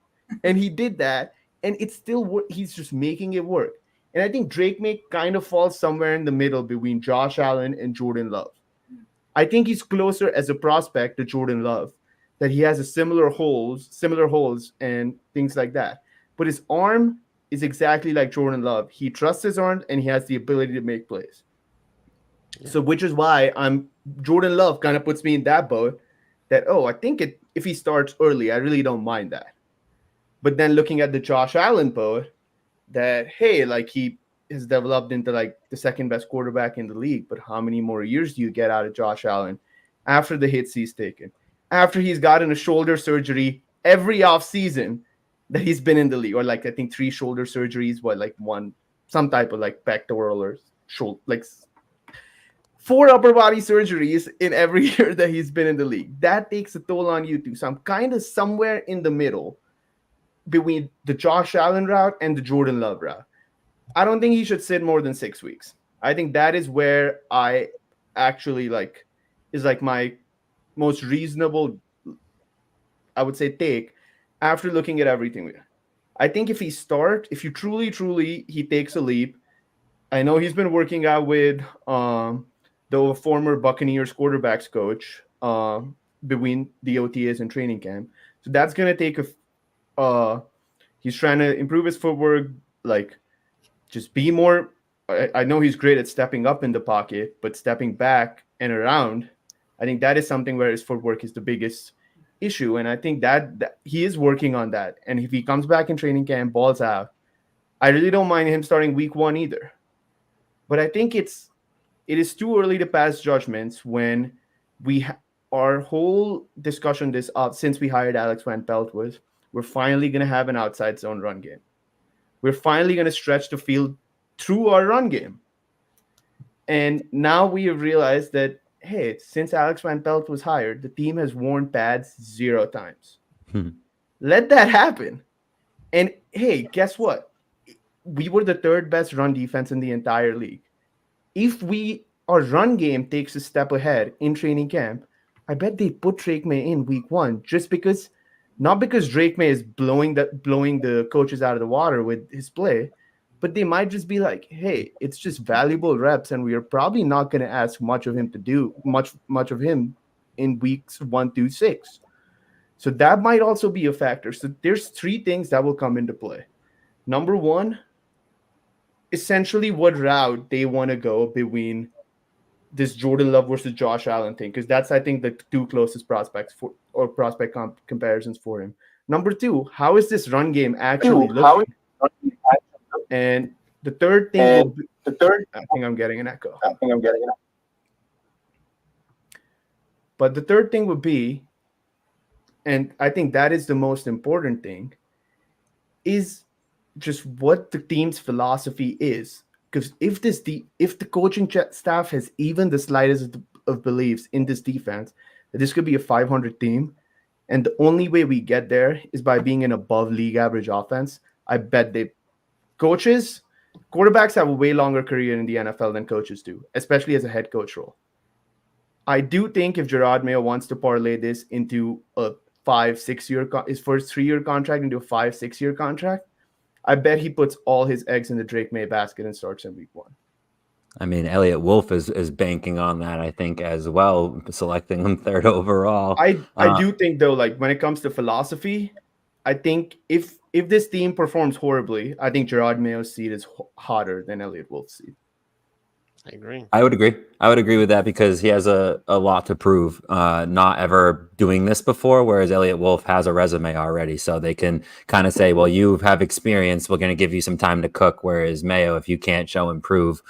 And he did that, and it's still, he's just making it work. And I think Drake May kind of falls somewhere in the middle between Josh Allen and Jordan Love. I think he's closer as a prospect to Jordan Love, that he has a similar holes and things like that. But his arm is exactly like Jordan Love. He trusts his arm and he has the ability to make plays. So which is why Jordan Love kind of puts me in that boat that, I think if he starts early, I really don't mind that. But then looking at the Josh Allen boat, that, hey, like he has developed into like the second best quarterback in the league, but how many more years do you get out of Josh Allen after the hits he's taken? After he's gotten a shoulder surgery every offseason that he's been in the league, or like I think 3 shoulder surgeries, some type of like pectoral or shoulder, like 4 upper body surgeries in every year that he's been in the league. That takes a toll on you too. So I'm kind of somewhere in the middle between the Josh Allen route and the Jordan Love route. I don't think he should sit more than 6 weeks. I think that is where I actually is my most reasonable, I would say, take after looking at everything. I think if you truly he takes a leap. I know he's been working out with the former Buccaneers quarterbacks coach between the OTAs and training camp. So that's going to take he's trying to improve his footwork, like just be more. I know he's great at stepping up in the pocket, but stepping back and around, I think that is something where his footwork is the biggest issue. And I think that he is working on that. And if he comes back in training camp, balls out, I really don't mind him starting week 1 either. But I think it is too early to pass judgments when our whole discussion since we hired Alex Van Pelt was, we're finally going to have an outside zone run game. We're finally going to stretch the field through our run game. And now we have realized that, hey, since Alex Van Pelt was hired, the team has worn pads 0 times. Let that happen. And hey, guess what? We were the 3rd best run defense in the entire league. If our run game takes a step ahead in training camp, I bet they put Drake May in week 1 just because, not because Drake May is blowing the coaches out of the water with his play, but they might just be like, hey, it's just valuable reps, and we are probably not going to ask much of him to do much of him in weeks 1 through 6. So that might also be a factor. So there's 3 things that will come into play. Number 1, essentially what route they want to go between this Jordan Love versus Josh Allen thing, because that's, I think, the 2 closest prospects prospect comparisons for him. Number 2, how is this run game actually looking? And the third thing, I think I'm getting an echo. But the third thing would be, and I think that is the most important thing, is just what the team's philosophy is. Because if the coaching staff has even the slightest of beliefs in this defense, that this could be a 500 team, and the only way we get there is by being an above league average offense, I bet quarterbacks have a way longer career in the NFL than coaches do, especially as a head coach role. I do think if Gerard Mayo wants to parlay this into a 5-6 year, his first 3-year contract into a 5-6 year contract, I bet he puts all his eggs in the Drake May basket and starts in week 1. I mean, Elliott Wolf is banking on that, I think, as well, selecting him 3rd overall. I do think, though, like when it comes to philosophy, I think if this team performs horribly, I think Gerard Mayo's seat is hotter than Elliott Wolf's seat. I agree. I would agree with that because he has a lot to prove, not ever doing this before, whereas Elliott Wolf has a resume already. So they can kind of say, well, you have experience. We're going to give you some time to cook. Whereas Mayo, if you can't show and prove,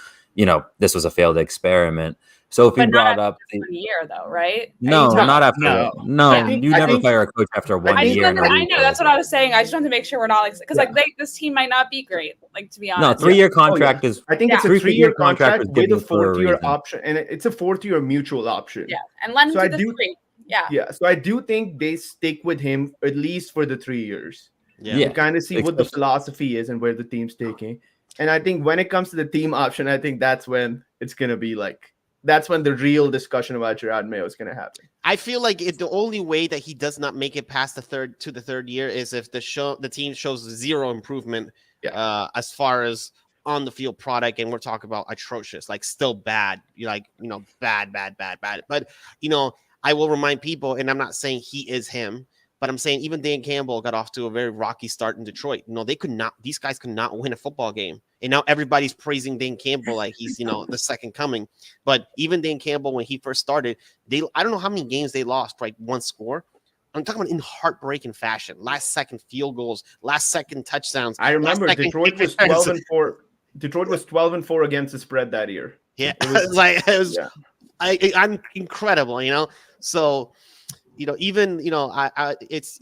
this was a failed experiment. Sophie brought up the 1 year, though, right? No, not after. No, you never fire a coach after 1 year. I know that's what I was saying. I just wanted to make sure we're not because this team might not be great. Like, to be honest, no, 3-year contract is. I think it's a 3-year contract with a 4th year option, and it's a 4th year mutual option. Yeah, and lend him to the 3. Yeah. Yeah, so I do think they stick with him at least for the 3 years. Yeah. To kind of see what the philosophy is and where the team's taking. And I think when it comes to the team option, I think that's when it's gonna be like that's when the real discussion about Gerard Mayo is gonna happen. I feel like the only way that he does not make it past the third year is if the team shows zero improvement as far as on the field product, and we're talking about atrocious, like still bad, bad. But I will remind people, and I'm not saying he is him, but I'm saying even Dan Campbell got off to a very rocky start in Detroit. These guys could not win a football game. And now everybody's praising Dan Campbell like he's, the second coming. But even Dan Campbell, when he first started, I don't know how many games they lost, right? One score. I'm talking about in heartbreaking fashion. Last second field goals, last second touchdowns. I remember Detroit was 12-4. Detroit was 12-4 against the spread that year. Yeah, I'm incredible, So, it's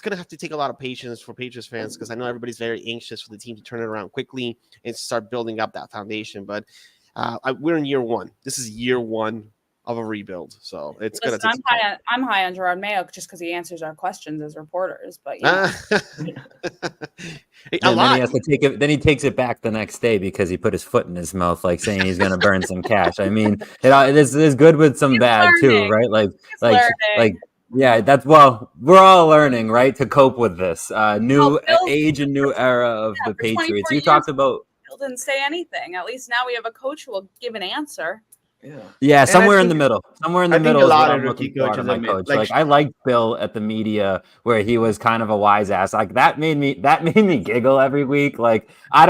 gonna have to take a lot of patience for Patriots fans, because I know everybody's very anxious for the team to turn it around quickly and start building up that foundation. But we're in year one. This is year one of a rebuild, so it's gonna take. I'm high on Gerard Mayo just because he answers our questions as reporters. But then he takes it back the next day because he put his foot in his mouth, like saying he's going to burn some cash. I mean, it is good with some bad too, right? Yeah, we're all learning, right, to cope with this new age and new era of the Patriots. You talked about. Bill didn't say anything. At least now we have a coach who will give an answer. Yeah, somewhere in the middle. Somewhere in the middle is what I'm looking for to my coach. Like I liked Bill at the media where he was kind of a wise ass. Like that made me giggle every week. Like I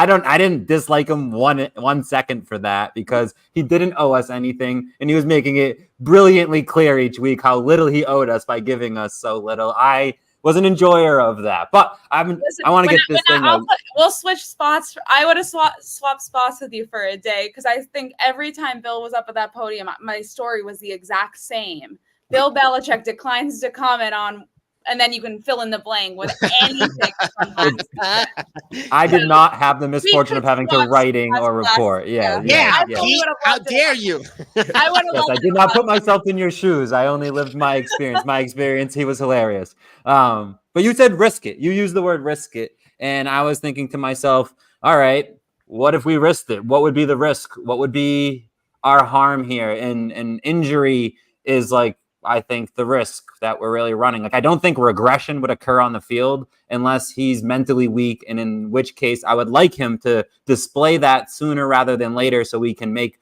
didn't dislike him 1 second for that, because he didn't owe us anything, and he was making it brilliantly clear each week how little he owed us by giving us so little. I was an enjoyer of that, but I want to get this thing. We'll switch spots. I would have swapped spots with you for a day, because I think every time Bill was up at that podium, my story was the exact same. Bill Belichick declines to comment on, and then you can fill in the blank with anything. I did not have the misfortune of having to writing or report. Yeah. How dare you? I did not put myself in your shoes. I only lived my experience. My experience. He was hilarious. But you said risk it. You used the word risk it. And I was thinking to myself, all right, what if we risked it? What would be the risk? What would be our harm here? And injury is like, I think, the risk that we're really running. Like, I don't think regression would occur on the field unless he's mentally weak, and in which case I would like him to display that sooner rather than later so we can make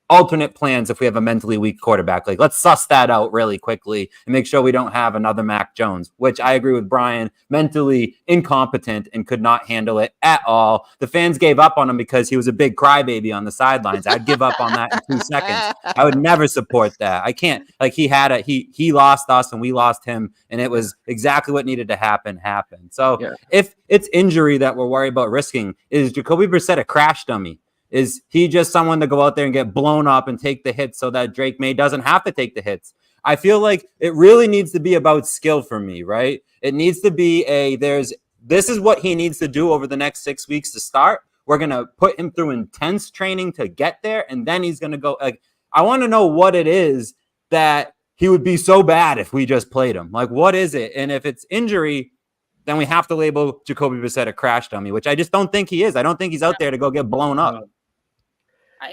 alternate plans if we have a mentally weak quarterback. Like, let's suss that out really quickly and make sure we don't have another Mac Jones, which I agree with Brian, mentally incompetent and could not handle it at all. The fans gave up on him because he was a big crybaby on the sidelines. I'd give up on that in 2 seconds. I would never support that. I can't. Like, he lost us and we lost him, and it was exactly what needed to happen. So if it's injury that we're worried about risking, is Jacoby Brissett a crash dummy? Is he just someone to go out there and get blown up and take the hits so that Drake May doesn't have to take the hits? I feel like it really needs to be about skill for me, right? It needs to be this is what he needs to do over the next 6 weeks to start. We're going to put him through intense training to get there, and then he's going to go. Like, I want to know what it is that he would be so bad if we just played him. Like, what is it? And if it's injury, then we have to label Jacoby Brissett a crash dummy, which I just don't think he is. I don't think he's out there to go get blown up.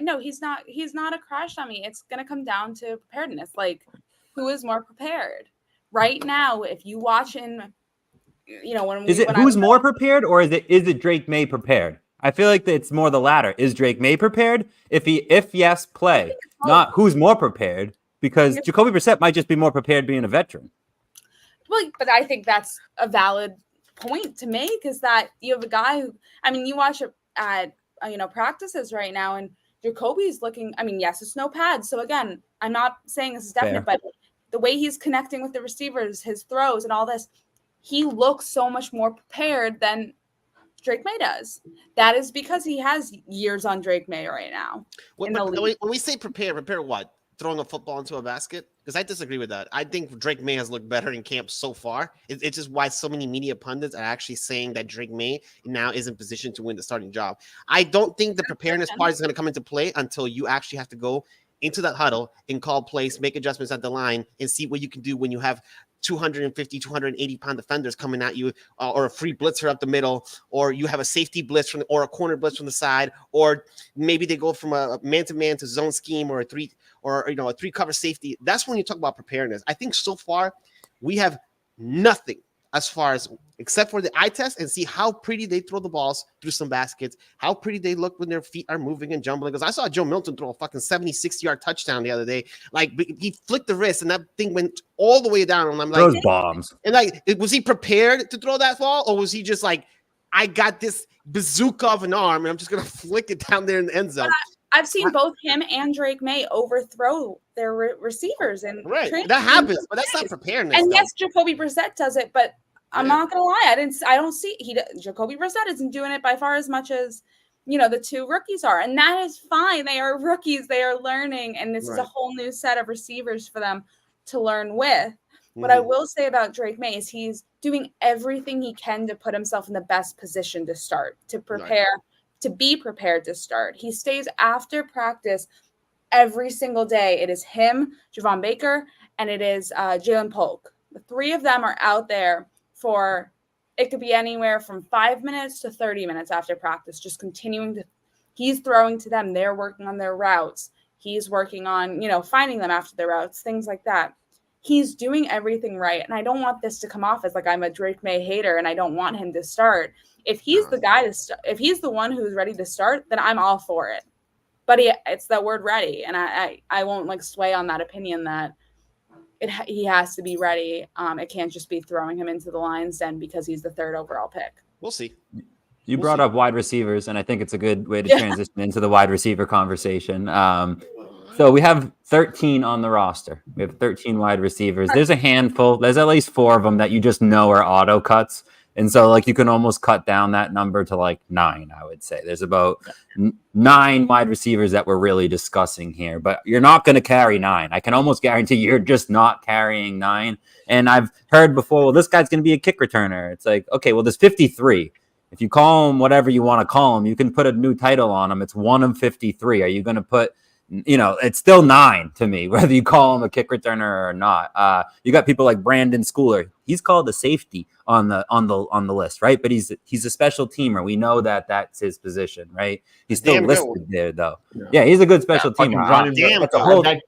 No, he's not a crash dummy. It's going to come down to preparedness. Like, who is more prepared right now? If you watch who's more prepared, or is it Drake May prepared? I feel like it's more the latter. Is Drake May prepared? If yes, play. Not who's more prepared, because Jacoby Brissett might just be more prepared being a veteran. Well, but I think that's a valid point to make, is that you have a guy who, you watch at practices right now, and Jacoby's looking, yes, it's no pads. So again, I'm not saying this is definite, but the way he's connecting with the receivers, his throws and all this, he looks so much more prepared than Drake May does. That is because he has years on Drake May right now. When we say prepare what? Throwing a football into a basket? Because I disagree with that. I think Drake May has looked better in camp so far. It's just why so many media pundits are actually saying that Drake May now is in position to win the starting job. I don't think the preparedness part is going to come into play until you actually have to go into that huddle and call plays, make adjustments at the line, and see what you can do when you have 250, 280-pound defenders coming at you, or a free blitzer up the middle, or you have a safety blitz or a corner blitz from the side, or maybe they go from a man-to-man to zone scheme or a three cover safety. That's when you talk about preparedness. I think so far we have nothing as far as except for the eye test and see how pretty they throw the balls through some baskets, how pretty they look when their feet are moving and jumbling. Because I saw Joe Milton throw a fucking 76-yard touchdown the other day. Like, he flicked the wrist and that thing went all the way down. And I'm like, those bombs. And like, was he prepared to throw that ball, or was he just like, I got this bazooka of an arm and I'm just gonna flick it down there in the end zone? I've seen both him and Drake May overthrow their receivers, and that happens, but that's not preparedness. And yes, Jacoby Brissett does it, but I'm not gonna lie, I don't see Jacoby Brissett isn't doing it by far as much as the two rookies are, and that is fine. They are rookies, they are learning, and this is a whole new set of receivers for them to learn with. What I will say about Drake May is he's doing everything he can to put himself in the best position to start, to prepare. To be prepared to start. He stays after practice every single day. It is him, Javon Baker, and it is Jalen Polk. The three of them are out there for, it could be anywhere from 5 minutes to 30 minutes after practice, just continuing to, he's throwing to them. They're working on their routes. He's working on, finding them after their routes, things like that. He's doing everything right. And I don't want this to come off as like I'm a Drake May hater and I don't want him to start. If he's the guy if he's the one who's ready to start, then I'm all for it. But it's that word ready. And I won't sway on that opinion that he has to be ready. It can't just be throwing him into the lion's den because he's the third overall pick. We'll see. You brought up wide receivers, and I think it's a good way to transition into the wide receiver conversation. So we have 13 on the roster. We have 13 wide receivers. There's a handful. There's at least 4 of them that you just know are auto cuts. And so you can almost cut down that number to 9, I would say. There's about 9 wide receivers that we're really discussing here, but you're not going to carry 9. I can almost guarantee you're just not carrying 9. And I've heard before, well, this guy's going to be a kick returner. It's like, okay, well, there's 53. If you call him whatever you want to call him, you can put a new title on him. It's 1 of 53. Are you going to put, it's still 9 to me, whether you call him a kick returner or not. You got people like Brandon Schooler. He's called a safety on the list, right? But he's a special teamer. We know that that's his position, right? He's still listed there, though. Yeah, he's a good special teamer.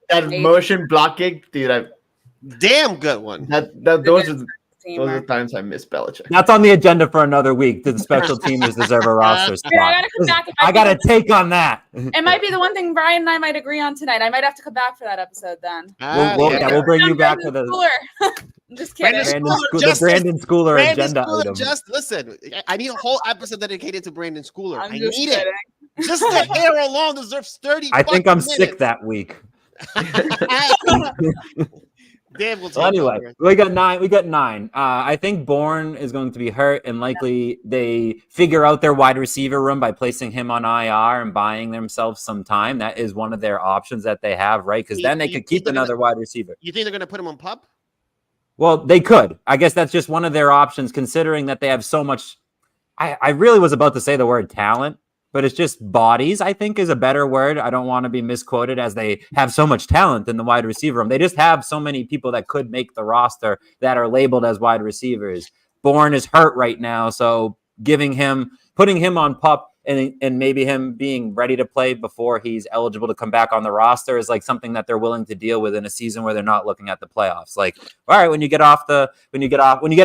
That motion blocking, dude. Damn good one. Those are times I miss Belichick. That's on the agenda for another week. Do the special teamers deserve a roster spot? I gotta come back. I got a take on that. It might be the one thing Brian and I might agree on tonight. I might have to come back for that episode then. We'll bring you back to the I'm just kidding. Brandon Schooler agenda item. Just listen. I need a whole episode dedicated to Brandon Schooler. I need kidding. it. Just the hair alone deserves 30. I think I'm sick that week. Damn, well, anyway, we got 9. I think Bourne is going to be hurt, and likely they figure out their wide receiver room by placing him on IR and buying themselves some time. That is one of their options that they have, right? Because then they could keep another wide receiver. You think they're going to put him on PUP? Well, they could. I guess that's just one of their options, considering that they have so much. I really was about to say the word talent, but it's just bodies, I think, is a better word. I don't want to be misquoted, as they have so much talent in the wide receiver room. They just have so many people that could make the roster that are labeled as wide receivers. Bourne is hurt right now, so putting him on PUP and maybe him being ready to play before he's eligible to come back on the roster is something that they're willing to deal with in a season where they're not looking at the playoffs. All right, when you get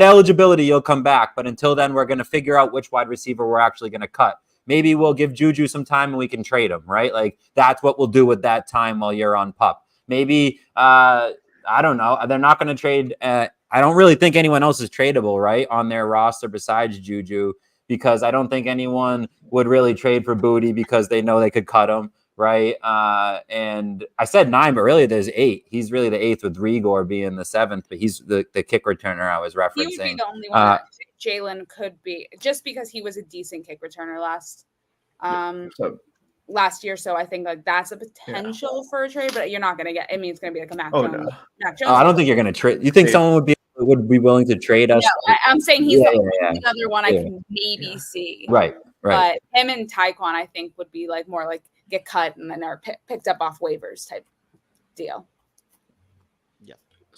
eligibility, you'll come back. But until then, we're going to figure out which wide receiver we're actually going to cut. Maybe we'll give Juju some time and we can trade him, right? That's what we'll do with that time while you're on PUP. Maybe, I don't know. They're not going to trade. I don't really think anyone else is tradable, right, on their roster besides Juju, because I don't think anyone would really trade for Booty because they know they could cut him, right? And I said 9, but really there's 8. He's really the 8th with Rigor being the 7th, but he's the kick returner I was referencing. He would be the only one that Jalen could be, just because he was a decent kick returner last year. So I think that's a potential for a trade, but you're not going to get. I mean, it's going to be a Mac Jones. No. Mac Jones. I don't think you're going to trade. You think someone would be willing to trade us? No, I'm saying he's another one I can maybe see. Right. But him and Tyquan, I think, would be more get cut and then are picked up off waivers type deal.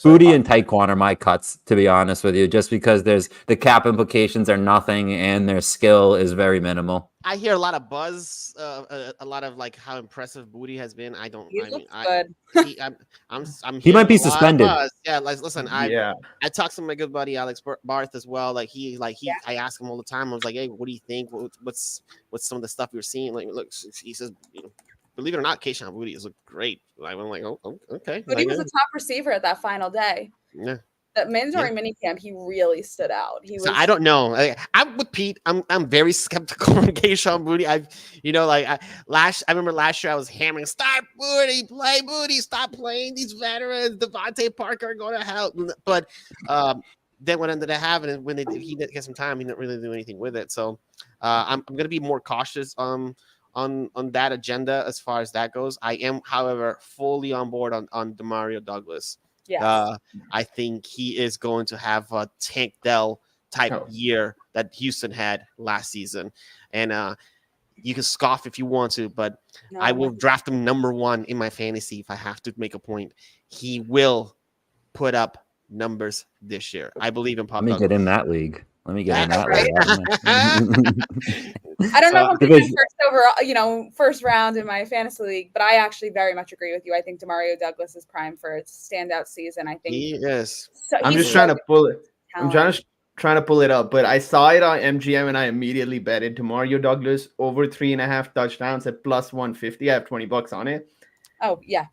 Booty and Taekwon are my cuts, to be honest with you, just because there's the cap implications are nothing and their skill is very minimal. I hear a lot of buzz, a lot of like how impressive Booty has been. I He mean, looks good. I'm He might hearing be a lot of suspended. buzz. Yeah, like listen, Yeah. I talked to my good buddy Alex Barth as well. Yeah. I ask him all the time. I was like, hey, what do you think? What's some of the stuff you're seeing? Like, look, he says, believe it or not, Keishawn Booty is look great. Like, I'm like, oh, okay. But he was a top receiver at that final day. Yeah. That mandatory minicamp, he really stood out. He So was. I don't know. I'm with Pete. I'm very skeptical on Keishawn Booty. I remember last year I was hammering, start Booty, play Booty, stop playing these veterans. Devontae Parker are going to help. But then what ended up happening when he didn't get some time, he didn't really do anything with it. So I'm going to be more cautious on that agenda as far as that goes. I am, however, fully on board on Demario Douglas. Yes. I think he is going to have a Tank Dell type year that Houston had last season. And you can scoff if you want to, but I will draft him number 1 in my fantasy if I have to make a point. He will put up numbers this year. I believe in Pop Let me Douglas. get in that league. Let me get in that Right. league. I don't know if I'm because- picking first overall, first round in my fantasy league, but I actually very much agree with you. I think Demario Douglas is prime for its standout season. I think He is. I'm just trying to pull it. I'm trying to pull it up, but I saw it on MGM and I immediately betted Demario Douglas over 3.5 touchdowns at plus 150. I have $20 on it. Oh yeah.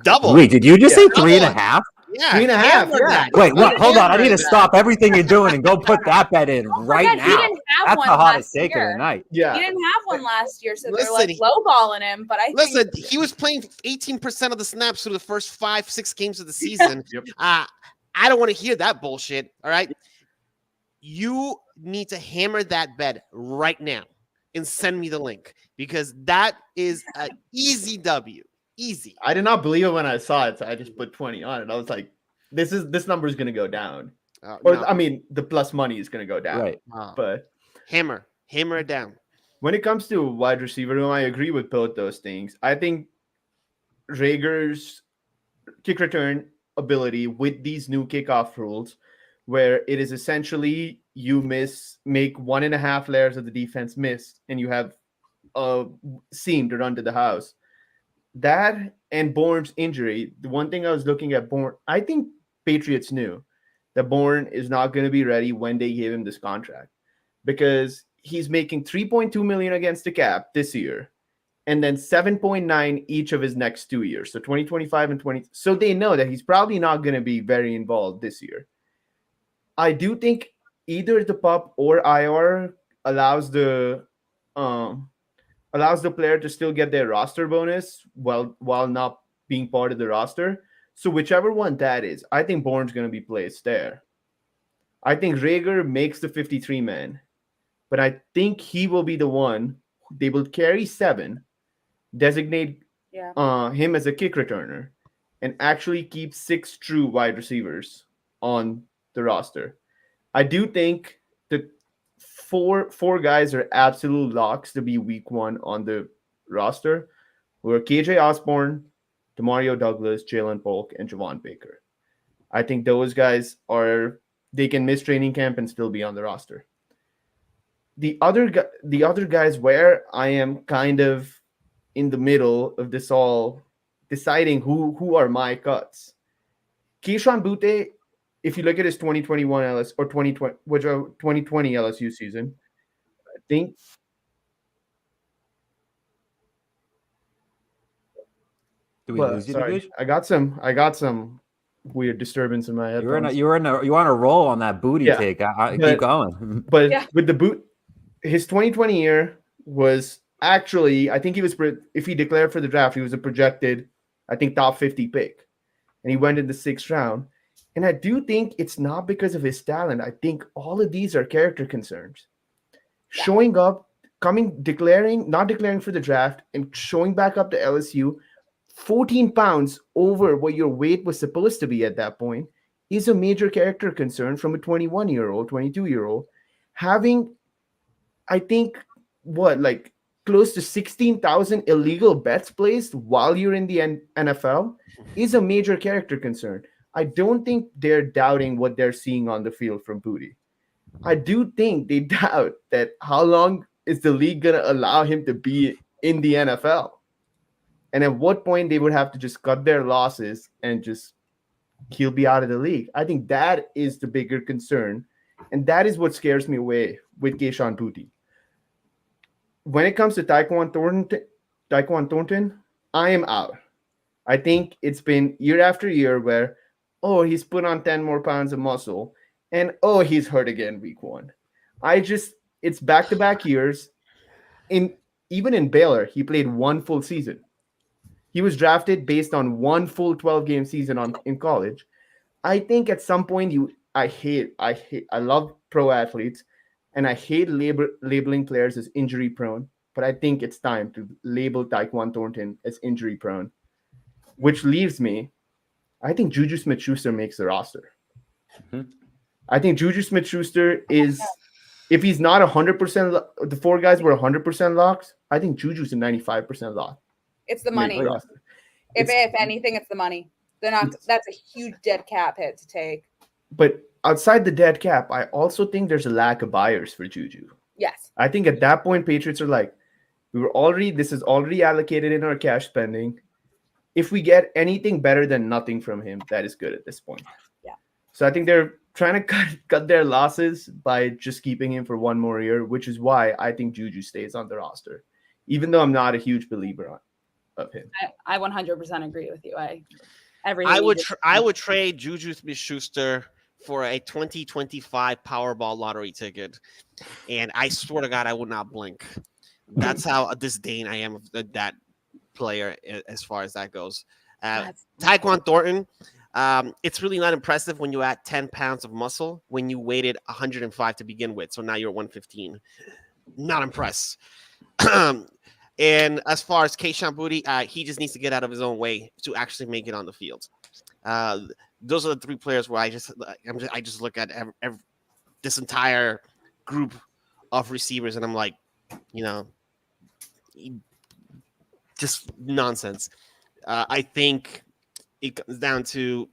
Double. Wait, did you just say Double. 3.5? Yeah, 3.5, hammer yeah. that. Wait, what? Hold on. I Hammer need to that. stop everything you're doing and go put that bet in right forget, now. he didn't have That's one the hottest last take of year. the night. Yeah. He didn't have one last year, so they're Listen, like lowballing him. But I Listen, think he was playing 18% of the snaps through the first 5-6 games of the season. Yep. I don't want to hear that bullshit. All right. You need to hammer that bet right now and send me the link because that is an easy W. Easy. I did not believe it when I saw it, so I just put 20 on it. I was like, this number is gonna go down. Or No. I mean, the plus money is gonna go down. Right. But Hammer it down. when it comes to wide receiver room, I agree with both those things. I think Rager's kick return ability with these new kickoff rules, where it is essentially you make 1.5 layers of the defense miss, and you have a seam to run to the house. That and Bourne's injury, the one thing I was looking at Bourne, I think Patriots knew that Bourne is not going to be ready when they gave him this contract because he's making $3.2 million against the cap this year and then 7.9 each of his next 2 years. So 2025 and 20. So they know that he's probably not going to be very involved this year. I do think either the PUP or IR allows the player to still get their roster bonus while not being part of the roster. So whichever one that is, I think Bourne's going to be placed there. I think Rager makes the 53 man, but I think he will be the one. They will carry 7, designate him as a kick returner, and actually keep 6 true wide receivers on the roster. I do think that four guys are absolute locks to be week 1 on the roster. Who are KJ Osborne, Demario Douglas, Jalen Polk, and Javon Baker. I think those guys they can miss training camp and still be on the roster. The other guys where I am kind of in the middle of this all, deciding who are my cuts. Keyshawn Butte, if you look at his 2021 LS or 2020 LSU season, I think. Do we lose you, Divish? I got some weird disturbance in my headphones. You were on a roll on that Booty take. Keep going. But with the boot, his 2020 year was actually, I think if he declared for the draft, he was a projected, I think, top 50 pick. And he went in the 6th round. And I do think it's not because of his talent. I think all of these are character concerns. Yeah. Showing up, not declaring for the draft, and showing back up to LSU, 14 pounds over what your weight was supposed to be at that point is a major character concern from a 21-year-old, 22-year-old. Having, I think, close close to 16,000 illegal bets placed while you're in the NFL is a major character concern. I don't think they're doubting what they're seeing on the field from Booty. I do think they doubt that how long is the league going to allow him to be in the NFL? And at what point they would have to just cut their losses and just he'll be out of the league. I think that is the bigger concern. And that is what scares me away with Keyshawn Booty. When it comes to Tyquan Thornton, I am out. I think it's been year after year where, oh, he's put on 10 more pounds of muscle and, oh, he's hurt again week 1. It's back-to-back years. Even in Baylor, he played one full season. He was drafted based on one full 12-game season in college. I think at some point I love pro athletes, and I hate labeling players as injury prone, but I think it's time to label Tyquan Thornton as injury prone, which leaves me, I think Juju Smith-Schuster makes the roster. Mm-hmm. I think Juju Smith-Schuster is, if he's not 100%, the 4 guys were 100% locks, I think Juju's a 95% lock. It's the money. If anything, it's the money. They're not. That's a huge dead cap hit to take. But outside the dead cap, I also think there's a lack of buyers for Juju. Yes. I think at that point, Patriots are like, this is already allocated in our cash spending. If we get anything better than nothing from him, that is good at this point. Yeah. So I think they're trying to cut their losses by just keeping him for one more year, which is why I think Juju stays on the roster, even though I'm not a huge believer of him. I 100% agree with you. I would trade Juju Smith-Schuster for a 2025 Powerball lottery ticket, and I swear to God, I would not blink. That's how disdain I am of that player as far as that goes. Tyquan Thornton, it's really not impressive when you add 10 pounds of muscle when you weighted 105 to begin with. So now you're 115. Not impressed. And as far as Keyshawn Booty, he just needs to get out of his own way to actually make it on the field. Those are the 3 players where I just look at this entire group of receivers and I'm like, just nonsense. I think it comes down to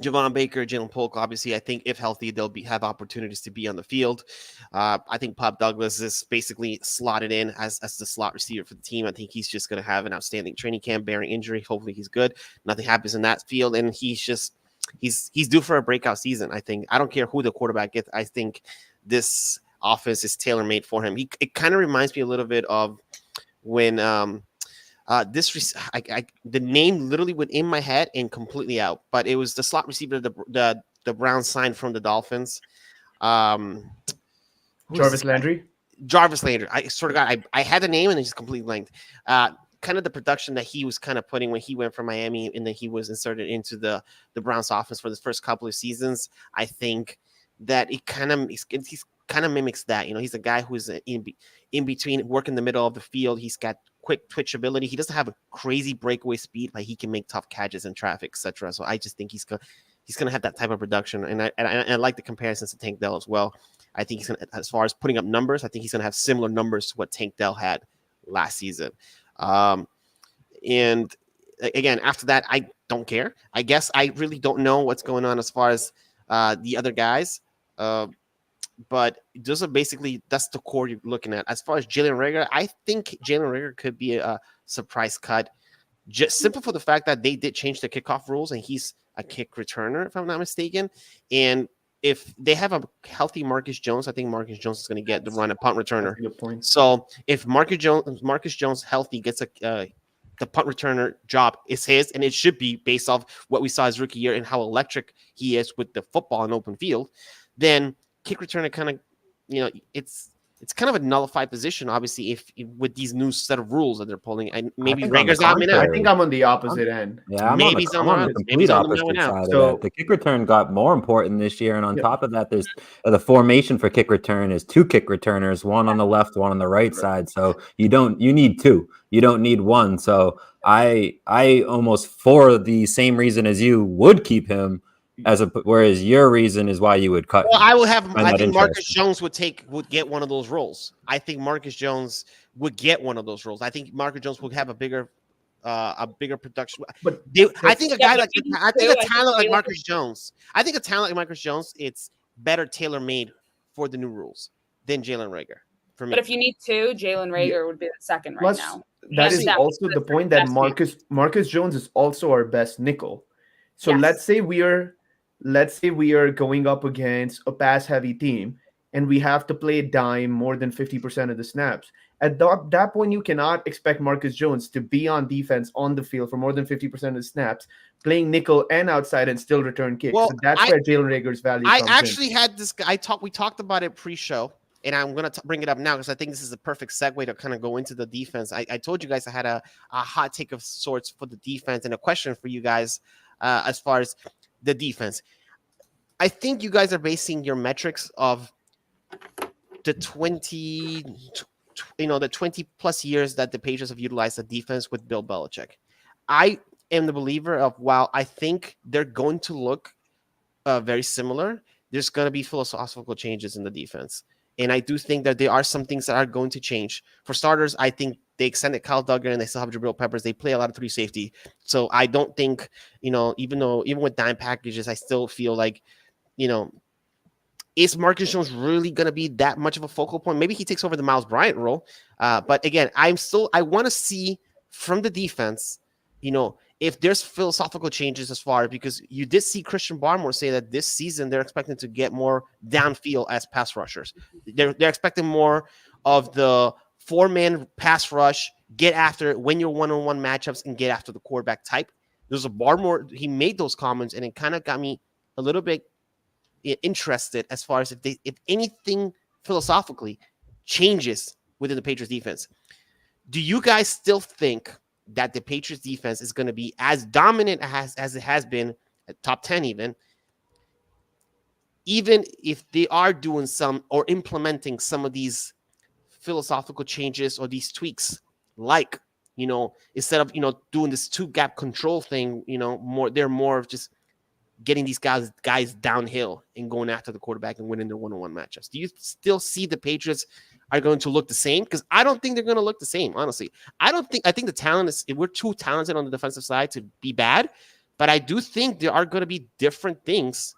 Javon Baker, Jalen Polk. Obviously, I think if healthy, they'll have opportunities to be on the field. I think Pop Douglas is basically slotted in as the slot receiver for the team. I think he's just going to have an outstanding training camp, bearing injury. Hopefully, he's good. Nothing happens in that field, and he's due for a breakout season. I think. I don't care who the quarterback gets. I think this offense is tailor made for him. It kind of reminds me a little bit of when the name literally went in my head and completely out, but it was the slot receiver the Browns signed from the Dolphins. Jarvis Landry. I sort of got. I had the name and it just completely blanked. Kind of the production that he was kind of putting when he went from Miami and then he was inserted into the Browns offense for the first couple of seasons. I think that he's kind of mimics that. He's a guy who's in between, work in the middle of the field. He's got quick twitch ability. He doesn't have a crazy breakaway speed, but he can make tough catches in traffic, etc. So I just think he's gonna have that type of production, and I like the comparisons to Tank Dell as well. I think he's gonna, as far as putting up numbers, I think he's gonna have similar numbers to what Tank Dell had last season. And again, after that, I don't care. I guess I really don't know what's going on as far as the other guys. But those are basically, that's the core you're looking at. As far as Jalen Reagor, I think Jalen Reagor could be a surprise cut, just simple for the fact that they did change the kickoff rules and he's a kick returner, if I'm not mistaken. And if they have a healthy Marcus Jones, I think Marcus Jones is going to get the run a punt returner. Good point. So if Marcus Jones healthy gets the punt returner job is his, and it should be based off what we saw his rookie year and how electric he is with the football in open field, then kick returner kind of, it's kind of a nullified position, obviously, if with these new set of rules that they're pulling. And maybe Rager's out now. I think I'm on the opposite end. Yeah, maybe I'm on the complete opposite side of that. The kick return got more important this year, and on top of that, there's the formation for kick return is 2 kick returners, one on the left, one on the right side. So you need 2. You don't need 1. So I almost, for the same reason as you, would keep him whereas your reason is why you would cut. Well, I that think Marcus interesting. Jones would get one of those roles. I think Marcus Jones would get one of those roles. I think Marcus Jones would have a bigger production. But I think a Yeah, guy but like I think I think too, a I think talent like Jalen- Marcus Jones. I think a talent like Marcus Jones, it's better tailor made for the new rules than Jalen Rager. For me, But if you need two, Jalen Rager would be the second right plus now. that Hands is down, also that's the point that best Marcus Jones is also our best nickel. So Yes. let's say we are going up against a pass heavy team and we have to play dime more than 50% of the snaps. At that point, you cannot expect Marcus Jones to be on defense on the field for more than 50% of the snaps, playing nickel and outside and still return kicks. Well, So that's where Jalen Rager's value I comes actually had this guy. We talked about it pre-show, and I'm gonna bring it up now because I think this is the perfect segue to kind of go into the defense. I told you guys I had a hot take of sorts for the defense and a question for you guys as far as the defense. I think you guys are basing your metrics of the 20 plus years that the Patriots have utilized the defense with Bill Belichick. I am the believer of, while I think they're going to look very similar, there's going to be philosophical changes in the defense. And I do think that there are some things that are going to change. For starters, I think they extended Kyle Duggar and they still have Jabril Peppers. They play a lot of 3 safety. So I don't think, even with dime packages, I still feel like, is Marcus Jones really going to be that much of a focal point? Maybe he takes over the Miles Bryant role. But again, I want to see from the defense, if there's philosophical changes as far, because you did see Christian Barmore say that this season they're expecting to get more downfield as pass rushers. They're expecting more of the 4-man pass rush, get after it, win your one-on-one matchups, and get after the quarterback type. There's a Barmore, he made those comments, and it kind of got me a little bit interested as far as if anything philosophically changes within the Patriots defense. Do you guys still think that the Patriots defense is going to be as dominant as it has been at top 10 even if they are doing some or implementing some of these philosophical changes or these tweaks, like, instead of, doing this 2-gap control thing, they're more of just getting these guys downhill and going after the quarterback and winning their one-on-one matchups? Do you still see the Patriots are going to look the same? Because I don't think they're going to look the same, honestly. I think the talent is, we're too talented on the defensive side to be bad, but I do think there are going to be different things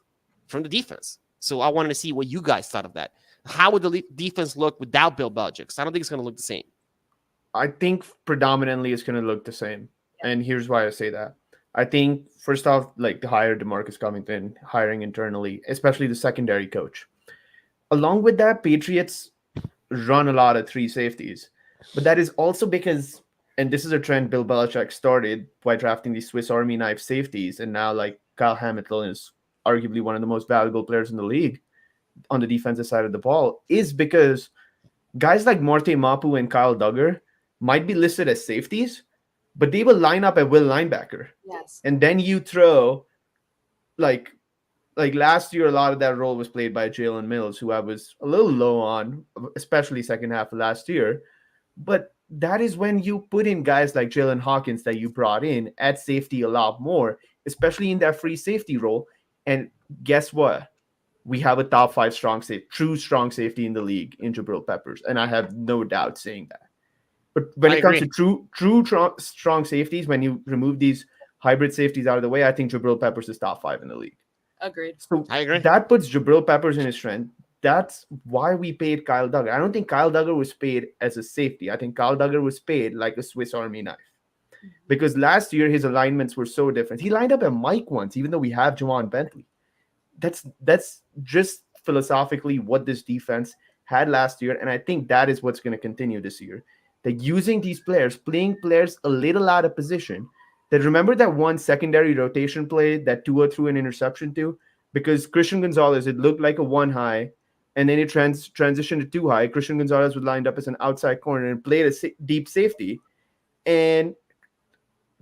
from the defense. So I wanted to see what you guys thought of that. How would the defense look without Bill Belichick? Because I don't think it's going to look the same. I think predominantly it's going to look the same. And here's why I say that. I think, first off, like the hire DeMarcus Covington, hiring internally, especially the secondary coach. Along with that, Patriots run a lot of 3 safeties. But that is also because, and this is a trend Bill Belichick started by drafting these Swiss Army knife safeties. And now, like, Kyle Hamilton is arguably one of the most valuable players in the league on the defensive side of the ball, is because guys like Marte Mapu and Kyle Duggar might be listed as safeties, but they will line up at will linebacker. Yes. And then you throw, like last year, a lot of that role was played by Jalen Mills, who I was a little low on, especially second half of last year. But that is when you put in guys like Jalen Hawkins that you brought in at safety a lot more, especially in that free safety role. And guess what? We have a top 5 true strong safety in the league in Jabril Peppers. And I have no doubt saying that. But when it comes to true strong safeties, when you remove these hybrid safeties out of the way, I think Jabril Peppers is top 5 in the league. Agreed. So I agree. That puts Jabril Peppers in his strength. That's why we paid Kyle Duggar. I don't think Kyle Duggar was paid as a safety. I think Kyle Duggar was paid like a Swiss Army knife. Because last year his alignments were so different. He lined up at Mike once, even though we have Juwan Bentley. That's just philosophically what this defense had last year, and I think that is what's going to continue this year. They're using these players, playing players a little out of position. That, remember that one secondary rotation play that Tua threw an interception to? Because Christian Gonzalez, it looked like a 1 high, and then it transitioned to 2 high. Christian Gonzalez was lined up as an outside corner and played a deep safety, and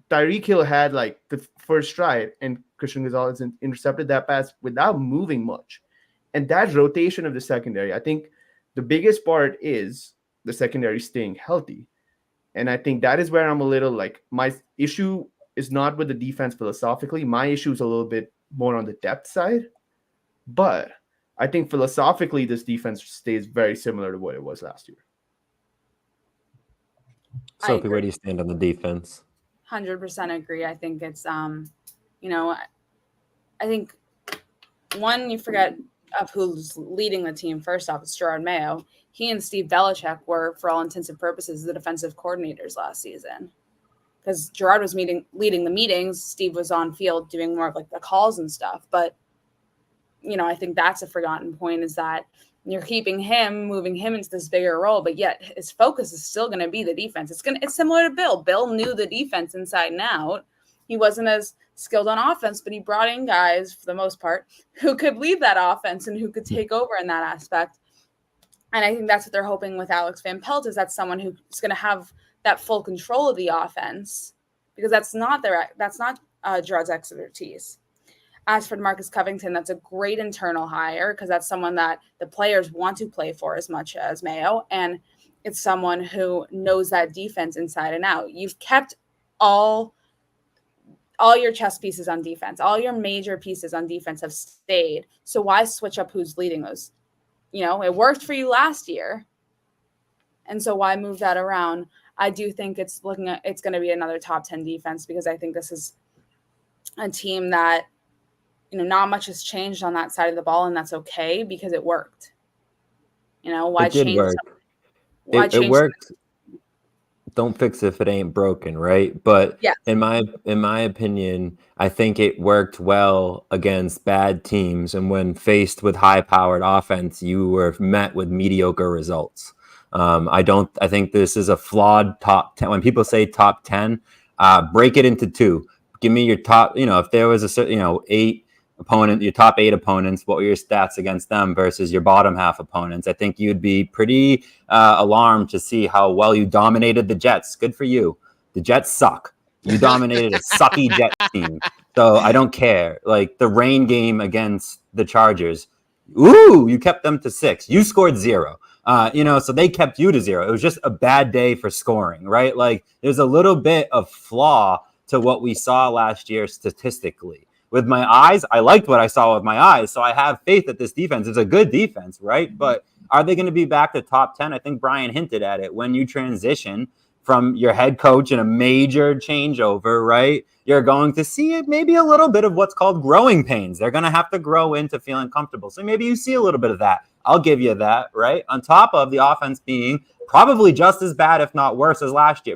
Tyreek Hill had like the first stride, and Christian Gonzalez intercepted that pass without moving much. And that rotation of the secondary, I think the biggest part is the secondary staying healthy. And I think that is where I'm a little like, my issue is not with the defense philosophically. My issue is a little bit more on the depth side. But I think philosophically, this defense stays very similar to what it was last year. Sophie, where agree. do you stand on the defense? 100% agree. I think it's you know, I think one, you forget of who's leading the team. First off, it's Gerard Mayo. He and Steve Belichick were, for all intents and purposes, the defensive coordinators last season. Because Gerard was leading the meetings, Steve was on field doing more of like the calls and stuff. But I think that's a forgotten point, is that you're keeping him, moving him into this bigger role, but yet his focus is still going to be the defense. It's similar to Bill. Bill knew the defense inside and out. He wasn't as skilled on offense, but he brought in guys, for the most part, who could lead that offense and who could take over in that aspect. And I think that's what they're hoping with Alex Van Pelt, is that someone who's going to have that full control of the offense, because that's not Gerard's expertise. As for Marcus Covington, that's a great internal hire, because that's someone that the players want to play for as much as Mayo, and it's someone who knows that defense inside and out. You've kept all your chess pieces on defense. All your major pieces on defense have stayed. So why switch up who's leading those? It worked for you last year. And so why move that around? I do think it's going to be another top 10 defense, because I think this is a team that, not much has changed on that side of the ball, and that's okay, because it worked. Why It did change? work. It worked. Don't fix it if it ain't broken, right? But yes. in my opinion, I think it worked well against bad teams, and when faced with high-powered offense, you were met with mediocre results. I think this is a flawed top 10. When people say top 10, break it into two. Give me your top. If there was your top 8 opponents, what were your stats against them versus your bottom half opponents? I think you'd be pretty alarmed to see how well you dominated the Jets. Good for you. The Jets suck. You dominated a sucky Jets team. So I don't care. Like the rain game against the Chargers. Ooh, you kept them to 6. You scored 0. So they kept you to 0. It was just a bad day for scoring, right? Like there's a little bit of flaw to what we saw last year statistically. With my eyes, I liked what I saw with my eyes, so I have faith that this defense is a good defense, right? But are they going to be back to top 10? I think Brian hinted at it. When you transition from your head coach in a major changeover, right, you're going to see maybe a little bit of what's called growing pains. They're going to have to grow into feeling comfortable. So maybe you see a little bit of that. I'll give you that, right? On top of the offense being probably just as bad, if not worse, as last year.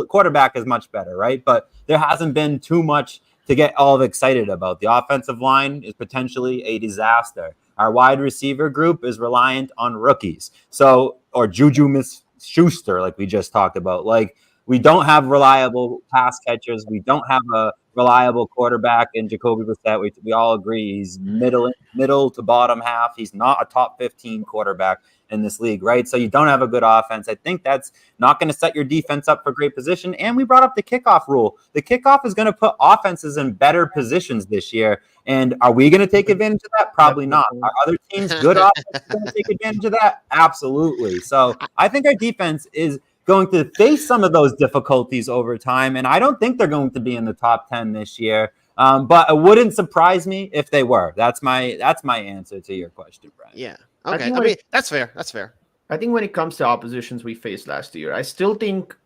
Quarterback is much better, right? But there hasn't been too much to get all excited about. The offensive line is potentially a disaster. Our wide receiver group is reliant on rookies. Or Juju Smith-Schuster, like we just talked about. Like, we don't have reliable pass catchers. We don't have a reliable quarterback in Jacoby Brissett. We all agree he's middle to bottom half. He's not a top 15 quarterback in this league, right? So you don't have a good offense. I think that's not going to set your defense up for great position. And we brought up the kickoff rule. The kickoff is going to put offenses in better positions this year. And are we going to take advantage of that? Probably not. Are other teams good offenses going to take advantage of that? Absolutely. So I think our defense is going to face some of those difficulties over time. And I don't think they're going to be in the top 10 this year. But it wouldn't surprise me if they were. That's my answer to your question, Brian. Yeah. Okay. I mean, that's fair. That's fair. I think when it comes to oppositions we faced last year, I still think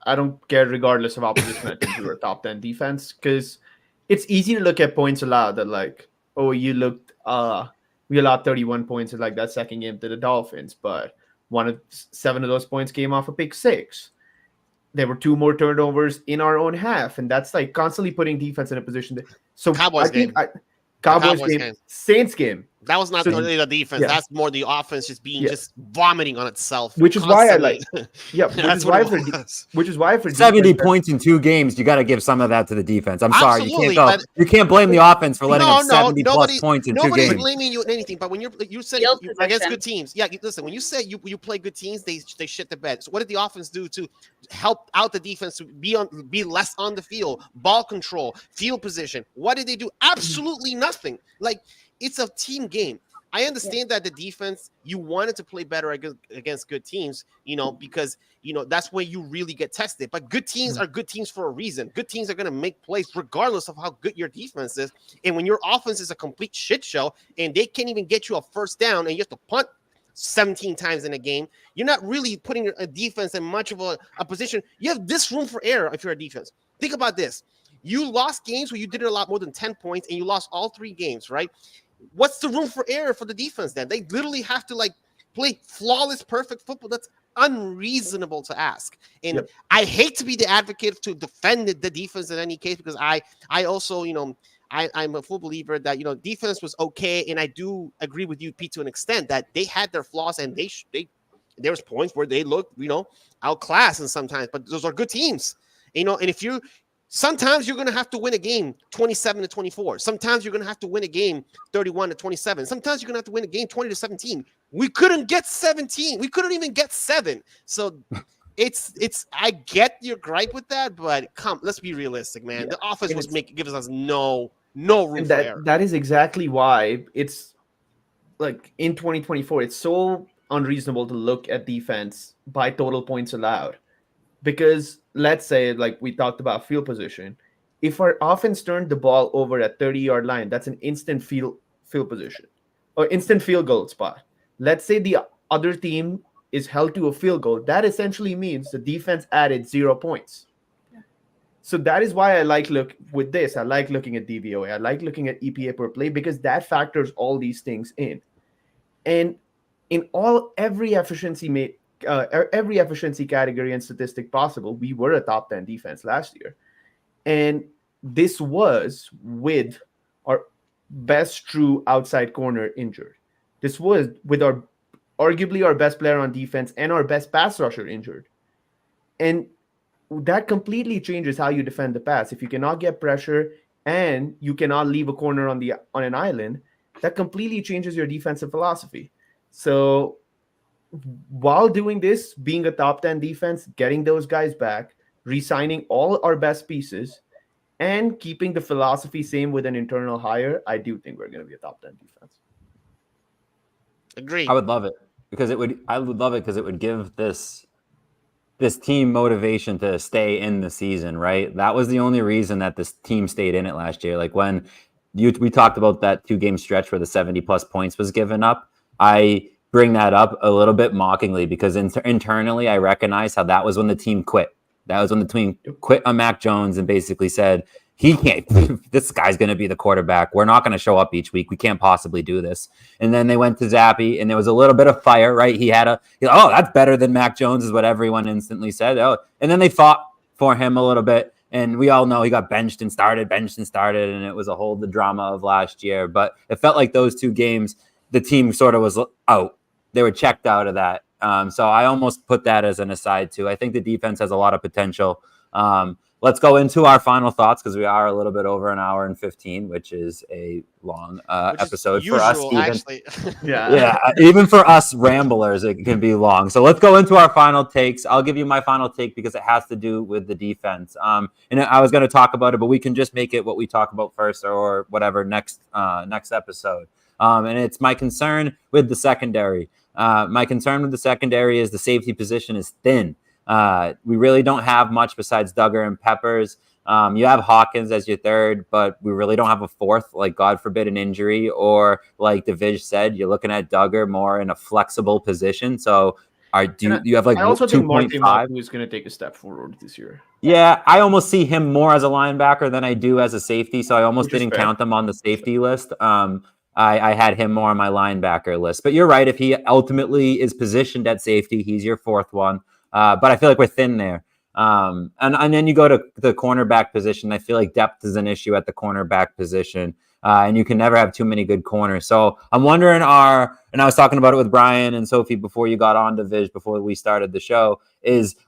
I don't care regardless of opposition. I think we were a top 10 defense, because it's easy to look at points allowed that like, oh, we allowed 31 points in like that second game to the Dolphins, but 7 of those points came off a pick 6. There were 2 more turnovers in our own half, and that's like constantly putting defense in a position to. So Cowboys game. Cowboys game, Saints game. That was not really the defense. Yeah. That's more the offense just being just vomiting on itself. Which is why I like. Yeah, which is why for 70 points in 2 games, you got to give some of that to the defense. I'm sorry, you can't blame the offense for letting up 70 plus points in 2 games. Nobody's blaming you in anything. But when you said against good teams, listen. When you say you play good teams, they shit the bed. So what did the offense do to help out the defense to be less on the field, ball control, field position? What did they do? Absolutely nothing. Like, it's a team game. I understand that the defense, you wanted to play better against good teams, because, that's where you really get tested. But good teams are good teams for a reason. Good teams are going to make plays regardless of how good your defense is. And when your offense is a complete shit show and they can't even get you a first down and you have to punt 17 times in a game, you're not really putting a defense in much of a position. You have this room for error if you're a defense. Think about this. You lost games where you did a lot more than 10 points and you lost all 3 games, right? What's the room for error for the defense then? They literally have to play flawless, perfect football. That's unreasonable to ask. And I hate to be the advocate to defend the defense in any case, because I also, I'm a full believer that, defense was okay. And I do agree with you, Pete, to an extent that they had their flaws and there was points where they looked, outclassed and sometimes, but those are good teams, and if sometimes you're going to have to win a game 27-24. Sometimes you're going to have to win a game 31-27. Sometimes you're going to have to win a game 20-17. We couldn't get 17. We couldn't even get 7. So I get your gripe with that, but let's be realistic, man. The offense was giving us no room for error. That is exactly why it's in 2024, it's so unreasonable to look at defense by total points allowed. Because let's say, we talked about field position, if our offense turned the ball over at 30-yard line, that's an instant field position or instant field goal spot. Let's say the other team is held to a field goal. That essentially means the defense added 0 points. Yeah. So that is why I like looking at DVOA. I like looking at EPA per play, because that factors all these things in. And in every efficiency category and statistic possible, we were a top 10 defense last year. And this was with our best true outside corner injured. This was with arguably our best player on defense and our best pass rusher injured. And that completely changes how you defend the pass. If you cannot get pressure and you cannot leave a corner on an island, that completely changes your defensive philosophy. So while doing this, being a top 10 defense, getting those guys back, re-signing all our best pieces, and keeping the philosophy same with an internal hire, I do think we're going to be a top 10 defense. Agreed. I would love it because it would give this team motivation to stay in the season, right? That was the only reason that this team stayed in it last year. When we talked about that 2-game stretch where the 70+ points was given up, I bring that up a little bit mockingly because internally I recognize how that was when the team quit. That was when the team quit on Mac Jones and basically said, he can't, this guy's going to be the quarterback. We're not going to show up each week. We can't possibly do this. And then they went to Zappy and there was a little bit of fire, right? That's better than Mac Jones is what everyone instantly said. And then they fought for him a little bit. And we all know he got benched and started. And it was the drama of last year. But it felt like those 2 games, the team sort of was out. They were checked out of that. So I almost put that as an aside too. I think the defense has a lot of potential. Let's go into our final thoughts because we are a little bit over an hour and 15, which is a long episode for us. Yeah, even for us ramblers, it can be long. So let's go into our final takes. I'll give you my final take because it has to do with the defense. And I was going to talk about it, but we can just make it what we talk about first or whatever next episode. And it's my concern with the secondary. My concern with the secondary is the safety position is thin. We really don't have much besides Duggar and Peppers. You have Hawkins as your third, but we really don't have a fourth, God forbid an injury, or like Divish said, you're looking at Duggar more in a flexible position. So you have I also think Martin 2.5 is going to take a step forward this year. Yeah, I almost see him more as a linebacker than I do as a safety. So I almost didn't count him on the safety list. I had him more on my linebacker list. But you're right. If he ultimately is positioned at safety, he's your fourth one. But I feel like we're thin there. And then you go to the cornerback position. I feel like depth is an issue at the cornerback position. And you can never have too many good corners. So I'm wondering and I was talking about it with Brian and Sophie before you got on to Viz, before we started the show,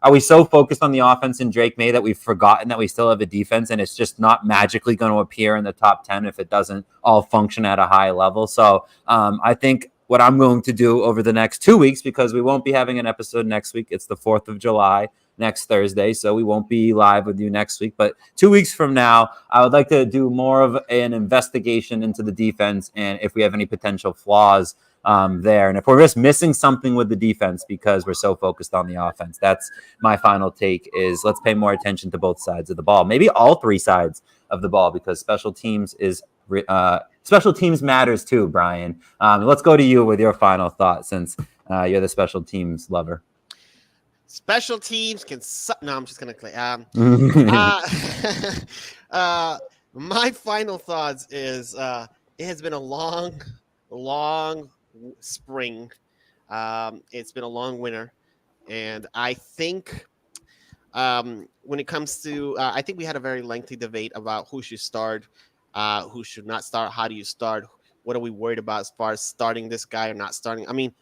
are we so focused on the offense in Drake May that we've forgotten that we still have a defense and it's just not magically going to appear in the top 10 if it doesn't all function at a high level? So I think what I'm going to do over the next 2 weeks, because we won't be having an episode next week. It's the 4th of July next Thursday, so we won't be live with you next week. But 2 weeks from now, I would like to do more of an investigation into the defense and if we have any potential flaws there. And if we're just missing something with the defense because we're so focused on the offense, that's my final take, is let's pay more attention to both sides of the ball, maybe all three sides of the ball, because special teams matters too, Brian. Let's go to you with your final thought, since you're the special teams lover. Special teams can suck. No, I'm just gonna play. My final thoughts is it has been a long spring. It's been a long winter, and I think when it comes to, I think we had a very lengthy debate about who should start, who should not start. How do you start? What are we worried about as far as starting this guy or not starting? I mean,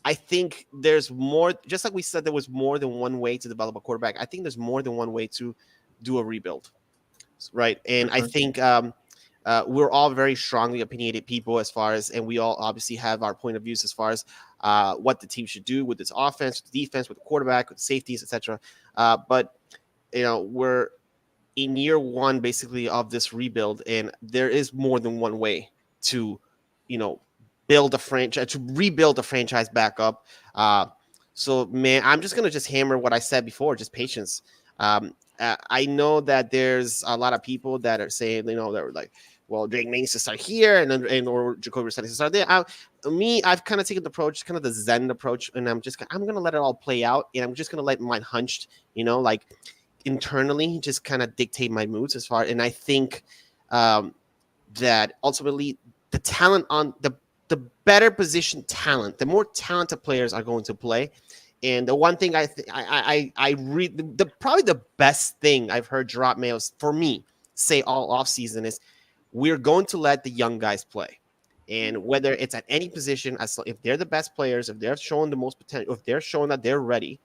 I think there's more, just like we said, there was more than one way to develop a quarterback. I think there's more than one way to do a rebuild, right? And I think we're all very strongly opinionated people as far as, and we all obviously have our point of views as far as what the team should do with its offense, with the defense, with the quarterback, with the safeties, etc. But, you know, we're in year one, basically, of this rebuild, and there is more than one way to, you know, build a franchise, to rebuild the franchise back up. So, man, I'm just going to just hammer what I said before, just patience. I know that there's a lot of people that are saying, you know, they're like, well, Drake needs to start here, and or Jacoby Brissett needs to start there. I've kind of taken the approach, kind of the Zen approach, and I'm going to let it all play out, and I'm just going to let my hunch, you know, like internally, just kind of dictate my moods as far. And I think that ultimately the talent on the better position talent, the more talented players are going to play. And the one thing I read, probably the best thing I've heard Gerard Mayo, for me, say all offseason is, we're going to let the young guys play. And whether it's at any position, if they're the best players, if they're showing the most potential, if they're showing that they're ready,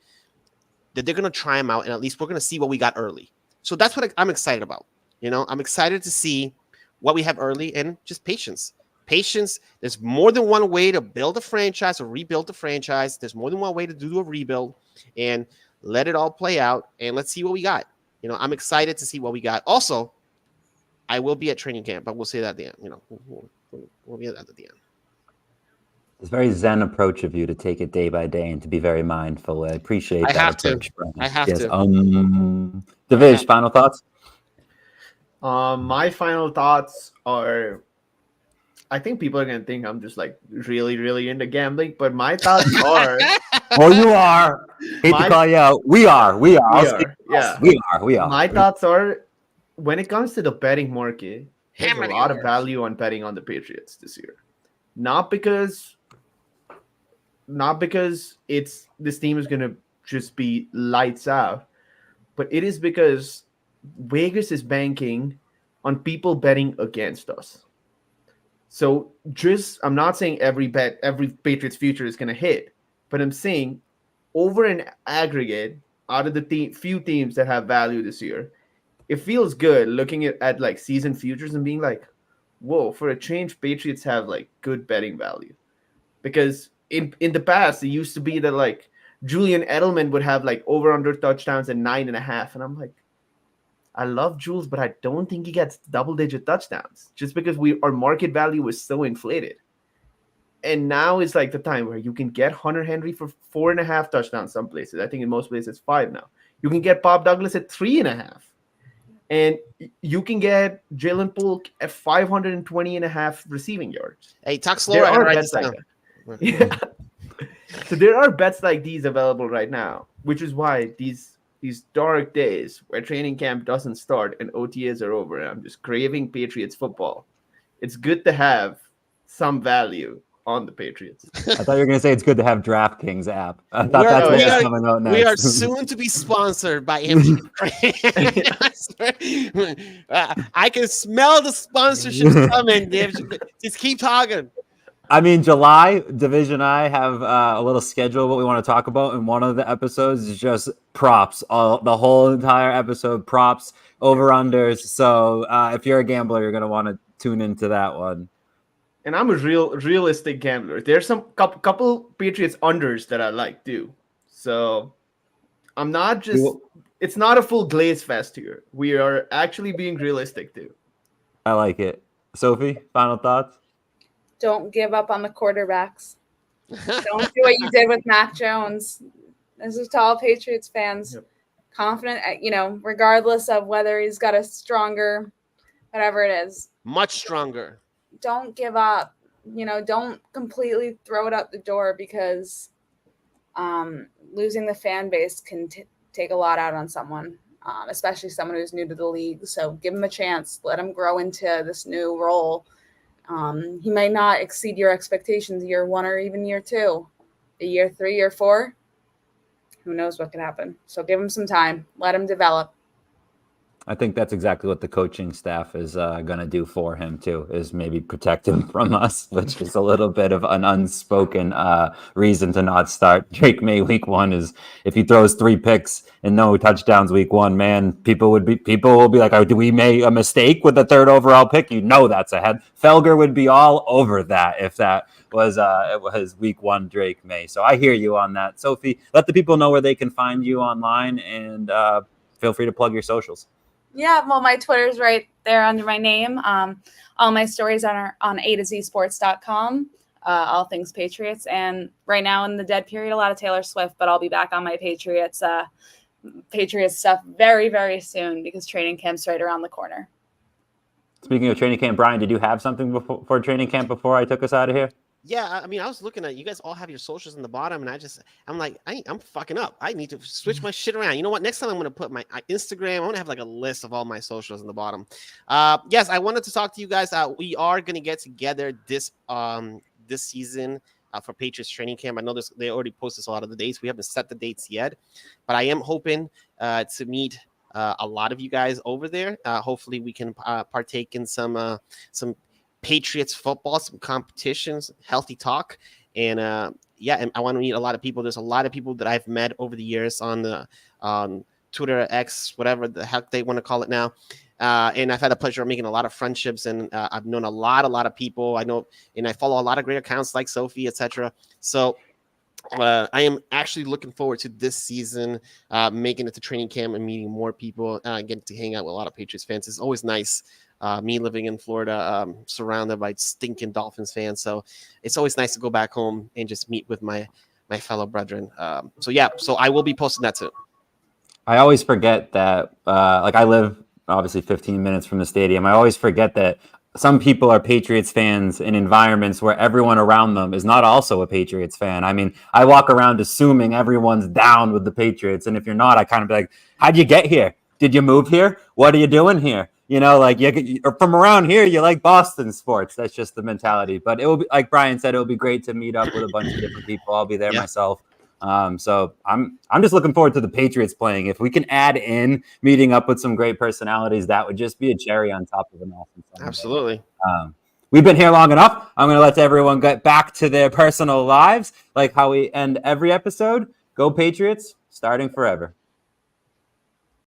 that they're going to try them out, and at least we're going to see what we got early. So that's what I'm excited about. You know, I'm excited to see what we have early, and just patience. Patience. There's more than one way to build a franchise or rebuild the franchise. There's more than one way to do a rebuild, and let it all play out, and let's see what we got. You know, I'm excited to see what we got. Also, I will be at training camp, but we'll say that at the end. You know, we'll be at that at the end. It's a very Zen approach of you to take it day by day and to be very mindful. I appreciate that approach, Brian. I have yes. to. Divish, final thoughts? My final thoughts are, I think people are going to think I'm just like really, really into gambling, but my thoughts are. Oh, you are. Hate to call you out. We are. Yeah. We are. My thoughts are, when it comes to the betting market, there's a lot of value on betting on the Patriots this year. Not because it's this team is going to just be lights out, but it is because Vegas is banking on people betting against us. So I'm not saying every Patriots future is going to hit, but I'm saying over an aggregate, out of the few teams that have value this year, it feels good looking at like season futures and being like, whoa, for a change, Patriots have like good betting value. Because in the past, it used to be that like Julian Edelman would have like over under touchdowns and 9.5. And I'm like, I love Jules, but I don't think he gets double-digit touchdowns just because our market value was so inflated. And now is like the time where you can get Hunter Henry for 4.5 touchdowns some places. I think in most places 5 now. You can get Bob Douglas at 3.5. And you can get Jalen Polk at 520.5 receiving yards. Hey, talk slower. I write this down. Yeah. So there are bets like these available right now, which is why these dark days where training camp doesn't start and OTAs are over, and I'm just craving Patriots football. It's good to have some value on the Patriots. I thought you were going to say it's good to have DraftKings app. I thought that's what was coming out next. We are soon to be sponsored by MG. I can smell the sponsorships coming, Dave. Just keep talking. I mean, July, Division and I have a little schedule of what we want to talk about, and one of the episodes is just props. The whole entire episode, props, over-unders. So if you're a gambler, you're going to want to tune into that one. and I'm a realistic gambler. There's some couple Patriots unders that I like too. So I'm not just. It's not a full glaze fest here. We are actually being realistic too. I like it. Sophie, final thoughts? Don't give up on the quarterbacks. Don't do what you did with Mac Jones. This is to all Patriots fans. Yep. Confident, regardless of whether he's got a stronger, whatever it is. Much stronger. Don't give up. Don't completely throw it out the door because losing the fan base can take a lot out on someone, especially someone who's new to the league. So give him a chance. Let him grow into this new role. He may not exceed your expectations year 1 or even year 2. Year 3, year 4, who knows what could happen. So give him some time. Let him develop. I think that's exactly what the coaching staff is going to do for him too, is maybe protect him from us, which is a little bit of an unspoken reason to not start Drake May week 1 is if he throws 3 picks and no touchdowns week 1, man, people will be like, oh, do we make a mistake with the 3rd overall pick? That's ahead. Felger would be all over that if that was it was week 1 Drake May. So I hear you on that. Sophie, let the people know where they can find you online and feel free to plug your socials. Yeah, well, my Twitter's right there under my name. All my stories are on A2ZSports.com, all things Patriots. And right now in the dead period, a lot of Taylor Swift, but I'll be back on my Patriots stuff very, very soon because training camp's right around the corner. Speaking of training camp, Brian, did you have something for training camp before I took us out of here? Yeah, I mean, I was looking at you guys all have your socials in the bottom, and I'm like, I'm fucking up. I need to switch my shit around. You know what? Next time I'm gonna put my Instagram. I'm gonna have like a list of all my socials in the bottom. Yes, I wanted to talk to you guys. We are gonna get together this season for Patriots training camp. I know they already posted a lot of the dates. We haven't set the dates yet, but I am hoping to meet a lot of you guys over there. Hopefully, we can partake in some Patriots football, some competitions, healthy talk, and and I want to meet a lot of people. There's a lot of people that I've met over the years on Twitter, X, whatever the heck they want to call it now, and I've had the pleasure of making a lot of friendships, and I've known a lot of people. I know, and I follow a lot of great accounts like Sophie, etc. So I am actually looking forward to this season, making it to training camp and meeting more people, getting to hang out with a lot of Patriots fans. It's always nice. Me living in Florida, surrounded by stinking Dolphins fans. So it's always nice to go back home and just meet with my fellow brethren. So I will be posting that too. I always forget that, I live obviously 15 minutes from the stadium. I always forget that some people are Patriots fans in environments where everyone around them is not also a Patriots fan. I mean, I walk around assuming everyone's down with the Patriots. And if you're not, I kind of be like, how'd you get here? Did you move here? What are you doing here? Or from around here, you like Boston sports. That's just the mentality. But it will be, like Brian said, it will be great to meet up with a bunch of different people. I'll be there myself. So I'm just looking forward to the Patriots playing. If we can add in meeting up with some great personalities, that would just be a cherry on top of an awesome Sunday. Absolutely. We've been here long enough. I'm going to let everyone get back to their personal lives, like how we end every episode. Go Patriots, starting forever.